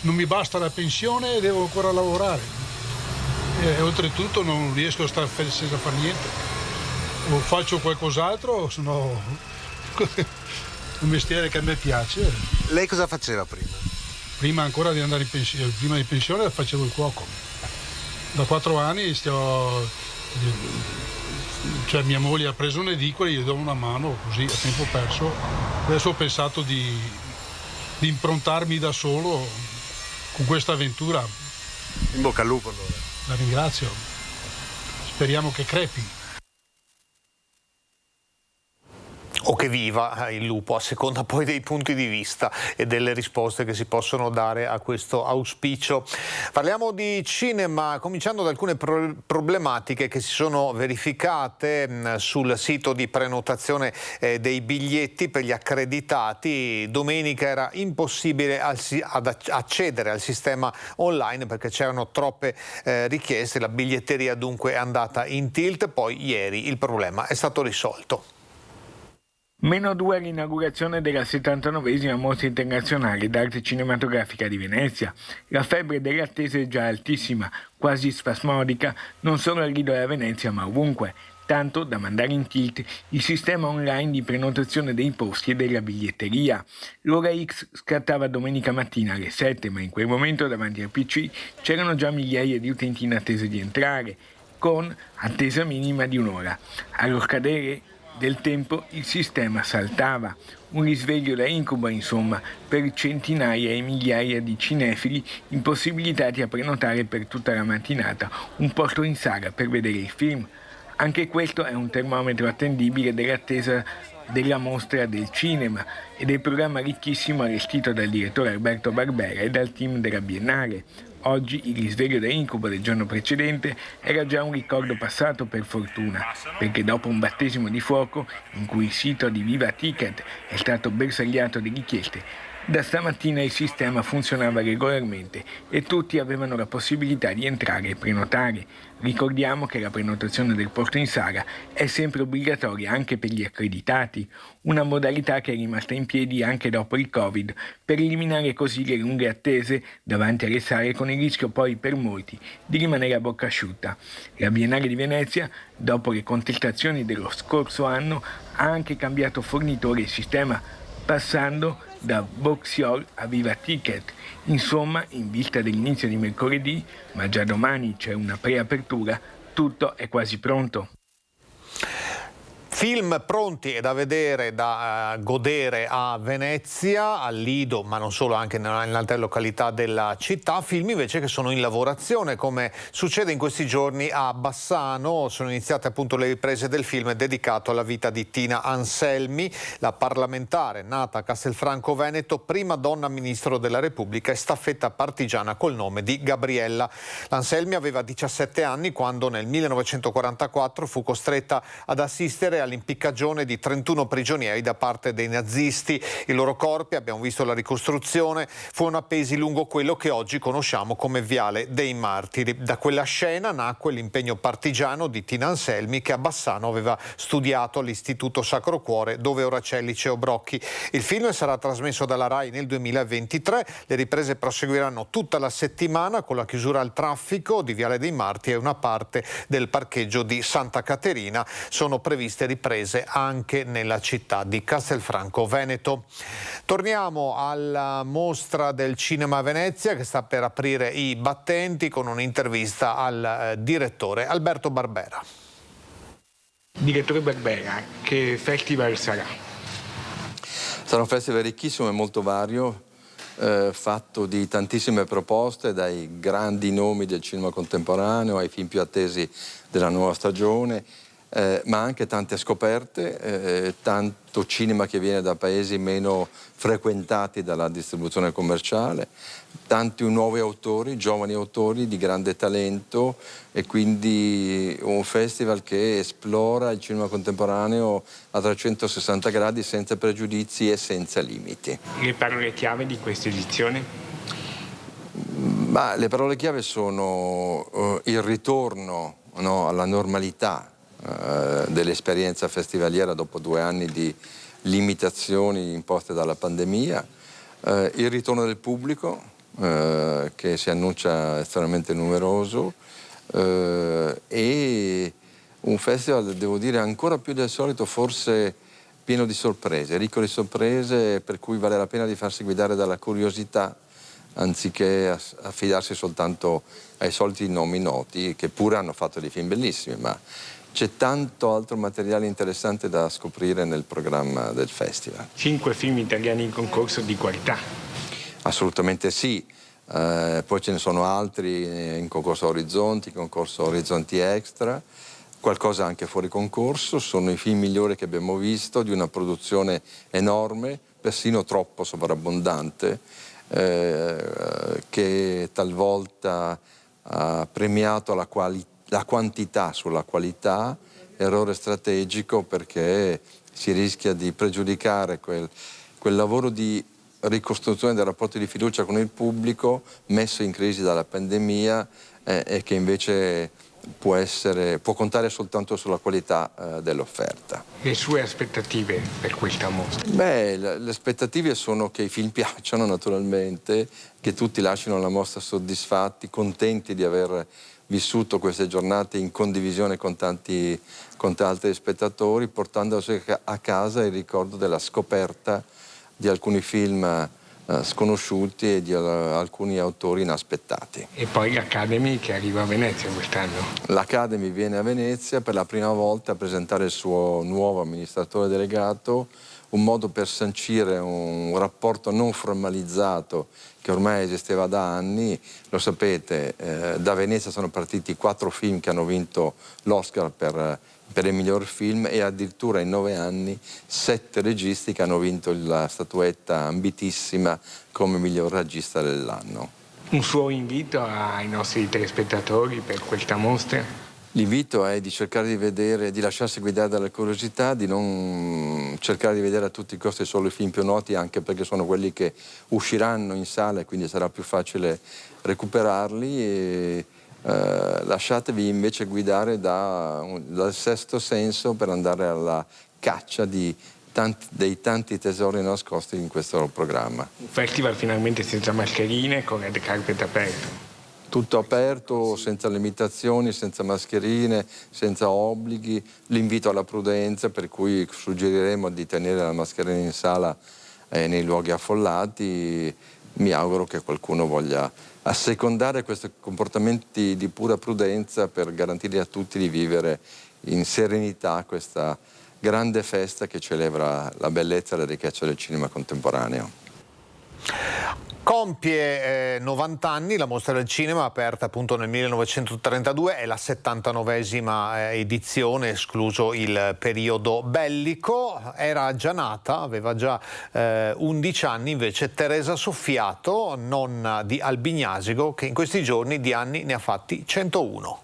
Non mi basta la pensione e devo ancora lavorare. E oltretutto non riesco a stare senza fare niente. O faccio qualcos'altro, se no un mestiere che a me piace. Lei cosa faceva prima? Prima ancora di andare in pensione, prima di pensione facevo il cuoco. Da 4 anni cioè mia moglie ha preso un'edicola e gli do una mano così a tempo perso. Adesso ho pensato di improntarmi da solo con questa avventura. In bocca al lupo allora. La ringrazio. Speriamo che crepi. O che viva il lupo, a seconda poi dei punti di vista e delle risposte che si possono dare a questo auspicio. Parliamo di cinema, cominciando da alcune problematiche che si sono verificate sul sito di prenotazione dei biglietti per gli accreditati. Domenica era impossibile accedere al sistema online perché c'erano troppe richieste, la biglietteria dunque è andata in tilt, poi ieri il problema è stato risolto. -2 all'inaugurazione della 79esima Mostra Internazionale d'Arte Cinematografica di Venezia. La febbre dell'attesa è già altissima, quasi spasmodica, non solo al Lido e a Venezia ma ovunque, tanto da mandare in tilt il sistema online di prenotazione dei posti e della biglietteria. L'ora X scattava domenica mattina alle 7, ma in quel momento davanti al PC c'erano già migliaia di utenti in attesa di entrare, con attesa minima di un'ora. Allo scadere del tempo il sistema saltava, un risveglio da incubo insomma per centinaia e migliaia di cinefili impossibilitati a prenotare per tutta la mattinata un posto in sala per vedere il film. Anche questo è un termometro attendibile dell'attesa della mostra del cinema e del programma ricchissimo allestito dal direttore Alberto Barbera e dal team della Biennale. Oggi il risveglio da incubo del giorno precedente era già un ricordo passato per fortuna, perché dopo un battesimo di fuoco in cui il sito di Viva Ticket è stato bersagliato di richieste, Da stamattina il sistema funzionava regolarmente e tutti avevano la possibilità di entrare e prenotare. Ricordiamo che la prenotazione del porto in sala è sempre obbligatoria anche per gli accreditati, una modalità che è rimasta in piedi anche dopo il Covid, per eliminare così le lunghe attese davanti alle sale, con il rischio poi per molti di rimanere a bocca asciutta. La Biennale di Venezia, dopo le contestazioni dello scorso anno, ha anche cambiato fornitore e sistema, passando da Boxiol a Viva Ticket. Insomma, in vista dell'inizio di mercoledì, ma già domani c'è una preapertura, tutto è quasi pronto. Film pronti e da vedere, da godere a Venezia, al Lido, ma non solo, anche in altre località della città. Film invece che sono in lavorazione, come succede in questi giorni a Bassano. Sono iniziate appunto le riprese del film dedicato alla vita di Tina Anselmi, la parlamentare nata a Castelfranco Veneto, prima donna ministro della Repubblica e staffetta partigiana col nome di Gabriella. L'Anselmi aveva 17 anni quando nel 1944 fu costretta ad assistere all'impiccagione di 31 prigionieri da parte dei nazisti. I loro corpi, abbiamo visto la ricostruzione, furono appesi lungo quello che oggi conosciamo come Viale dei Martiri. Da quella scena nacque l'impegno partigiano di Tina Anselmi, che a Bassano aveva studiato all'Istituto Sacro Cuore, dove ora c'è il Liceo Brocchi. Il film sarà trasmesso dalla RAI nel 2023. Le riprese proseguiranno tutta la settimana con la chiusura al traffico di Viale dei Martiri e una parte del parcheggio di Santa Caterina. Sono previste riprese anche nella città di Castelfranco Veneto. Torniamo alla mostra del cinema a Venezia, che sta per aprire i battenti, con un'intervista al direttore Alberto Barbera. Direttore Barbera, che festival sarà? Sarà un festival ricchissimo e molto vario, fatto di tantissime proposte, dai grandi nomi del cinema contemporaneo ai film più attesi della nuova stagione, ma anche tante scoperte, tanto cinema che viene da paesi meno frequentati dalla distribuzione commerciale, tanti nuovi autori, giovani autori di grande talento, e quindi un festival che esplora il cinema contemporaneo a 360 gradi, senza pregiudizi e senza limiti. Le parole chiave di questa edizione? Ma le parole chiave sono il ritorno, no, alla normalità dell'esperienza festivaliera dopo 2 anni di limitazioni imposte dalla pandemia, il ritorno del pubblico che si annuncia estremamente numeroso, e un festival, devo dire, ancora più del solito forse pieno di sorprese, ricco di sorprese, per cui vale la pena di farsi guidare dalla curiosità anziché affidarsi soltanto ai soliti nomi noti, che pure hanno fatto dei film bellissimi, ma c'è tanto altro materiale interessante da scoprire nel programma del festival. 5 film italiani in concorso di qualità. Assolutamente sì, poi ce ne sono altri in concorso Orizzonti, concorso Orizzonti Extra, qualcosa anche fuori concorso. Sono i film migliori che abbiamo visto, di una produzione enorme, persino troppo sovrabbondante, che talvolta ha premiato la quantità sulla qualità, errore strategico, perché si rischia di pregiudicare quel lavoro di ricostruzione del rapporto di fiducia con il pubblico, messo in crisi dalla pandemia, e che invece può contare soltanto sulla qualità dell'offerta. Le sue aspettative per questa mostra? Le aspettative sono che i film piacciono, naturalmente, che tutti lasciano la mostra soddisfatti, contenti di aver vissuto queste giornate in condivisione con tanti spettatori, portandosi a casa il ricordo della scoperta di alcuni film sconosciuti e di alcuni autori inaspettati. E poi l'Academy, che arriva a Venezia quest'anno. L'Academy viene a Venezia per la prima volta a presentare il suo nuovo amministratore delegato, un modo per sancire un rapporto non formalizzato che ormai esisteva da anni. Lo sapete, da Venezia sono partiti 4 film che hanno vinto l'Oscar per il miglior film, e addirittura in 9 anni 7 registi che hanno vinto la statuetta ambitissima come miglior regista dell'anno. Un suo invito ai nostri telespettatori per questa mostra? L'invito è di cercare di vedere, di lasciarsi guidare dalla curiosità, di non cercare di vedere a tutti i costi solo i film più noti, anche perché sono quelli che usciranno in sala e quindi sarà più facile recuperarli. E lasciatevi invece guidare dal sesto senso per andare alla caccia dei tanti tesori nascosti in questo programma. Un festival finalmente senza mascherine, con red carpet aperto. Tutto aperto, senza limitazioni, senza mascherine, senza obblighi, l'invito alla prudenza, per cui suggeriremo di tenere la mascherina in sala nei luoghi affollati. Mi auguro che qualcuno voglia assecondare questi comportamenti di pura prudenza per garantire a tutti di vivere in serenità questa grande festa che celebra la bellezza e la ricchezza del cinema contemporaneo. Compie 90 anni la Mostra del Cinema, aperta appunto nel 1932, è la 79esima edizione, escluso il periodo bellico. Era già nata, aveva già 11 anni invece Teresa Soffiato, nonna di Albignasigo, che in questi giorni di anni ne ha fatti 101.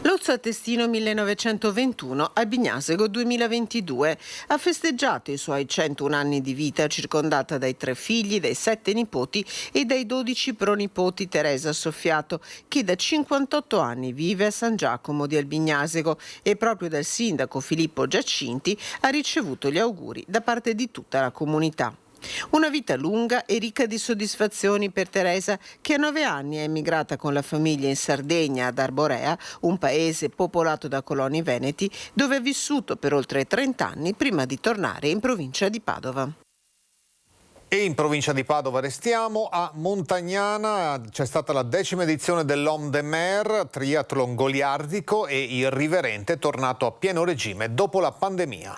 Lozzo Attestino 1921, Albignasego 2022. Ha festeggiato i suoi 101 anni di vita, circondata dai 3 figli, dai 7 nipoti e dai 12 pronipoti Teresa Soffiato, che da 58 anni vive a San Giacomo di Albignasego e proprio dal sindaco Filippo Giacinti ha ricevuto gli auguri da parte di tutta la comunità. Una vita lunga e ricca di soddisfazioni per Teresa, che a 9 anni è emigrata con la famiglia in Sardegna, ad Arborea, un paese popolato da coloni veneti, dove ha vissuto per oltre 30 anni prima di tornare in provincia di Padova. E in provincia di Padova restiamo, a Montagnana c'è stata la 10ª edizione dell'Homme de Mer, triathlon goliardico, e il Riverente è tornato a pieno regime dopo la pandemia.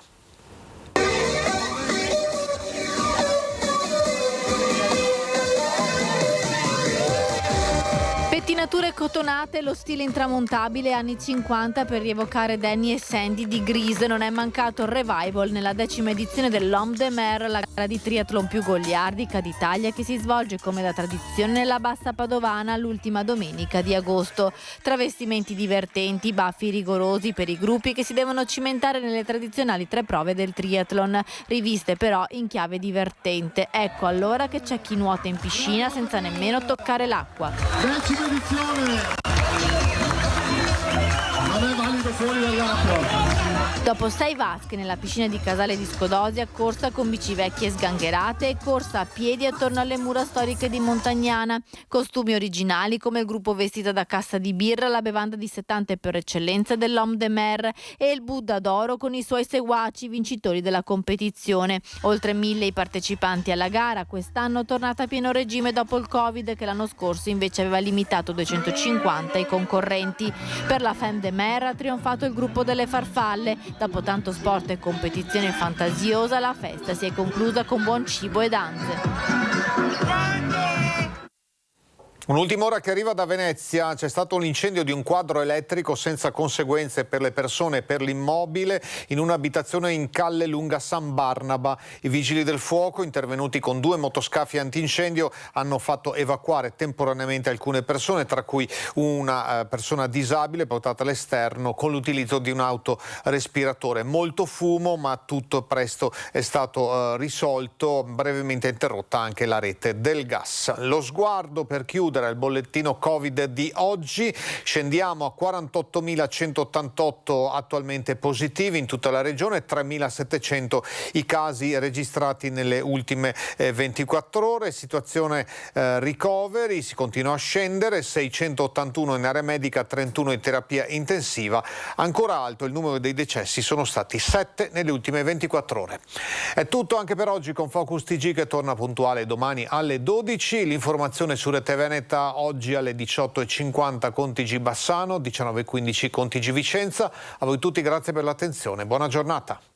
Pettinature cotonate, lo stile intramontabile anni 50 per rievocare Danny e Sandy di Grease. Non è mancato il revival nella 10ª edizione dell'Homme de Mer, la gara di triathlon più goliardica d'Italia, che si svolge come da tradizione nella Bassa Padovana l'ultima domenica di agosto. Travestimenti divertenti, baffi rigorosi per i gruppi che si devono cimentare nelle tradizionali 3 prove del triathlon, riviste però in chiave divertente. Ecco allora che c'è chi nuota in piscina senza nemmeno toccare l'acqua. Edizione non è valido fuori dall'acqua. Dopo 6 vasche nella piscina di Casale di Scodosia, corsa con bici vecchie sgangherate e corsa a piedi attorno alle mura storiche di Montagnana. Costumi originali come il gruppo vestita da cassa di birra, la bevanda dissettante per eccellenza dell'Homme de Mer e il Buddha d'oro con i suoi seguaci, vincitori della competizione. Oltre 1000 i partecipanti alla gara, quest'anno tornata a pieno regime dopo il Covid, che l'anno scorso invece aveva limitato 250 i concorrenti. Per la Femme de Mer ha trionfato il gruppo delle farfalle. Dopo tanto sport e competizione fantasiosa, la festa si è conclusa con buon cibo e danze. Un'ultima ora che arriva da Venezia. C'è stato un incendio di un quadro elettrico senza conseguenze per le persone e per l'immobile in un'abitazione in Calle Lunga San Barnaba. I vigili del fuoco, intervenuti con 2 motoscafi antincendio, hanno fatto evacuare temporaneamente alcune persone, tra cui una persona disabile portata all'esterno con l'utilizzo di un autorespiratore. Molto fumo, ma tutto presto è stato risolto. Brevemente interrotta anche la rete del gas. Lo sguardo per chiudere il bollettino Covid di oggi. Scendiamo a 48.188 attualmente positivi in tutta la regione, 3.700 i casi registrati nelle ultime 24 ore. Situazione ricoveri, si continua a scendere, 681 in area medica, 31 in terapia intensiva. Ancora alto il numero dei decessi, sono stati 7 nelle ultime 24 ore. È tutto anche per oggi con Focus TG, che torna puntuale domani alle 12. L'informazione su Rete Veneta oggi alle 18.50 con TG Bassano, 19.15 con TG Vicenza. A voi tutti grazie per l'attenzione, buona giornata.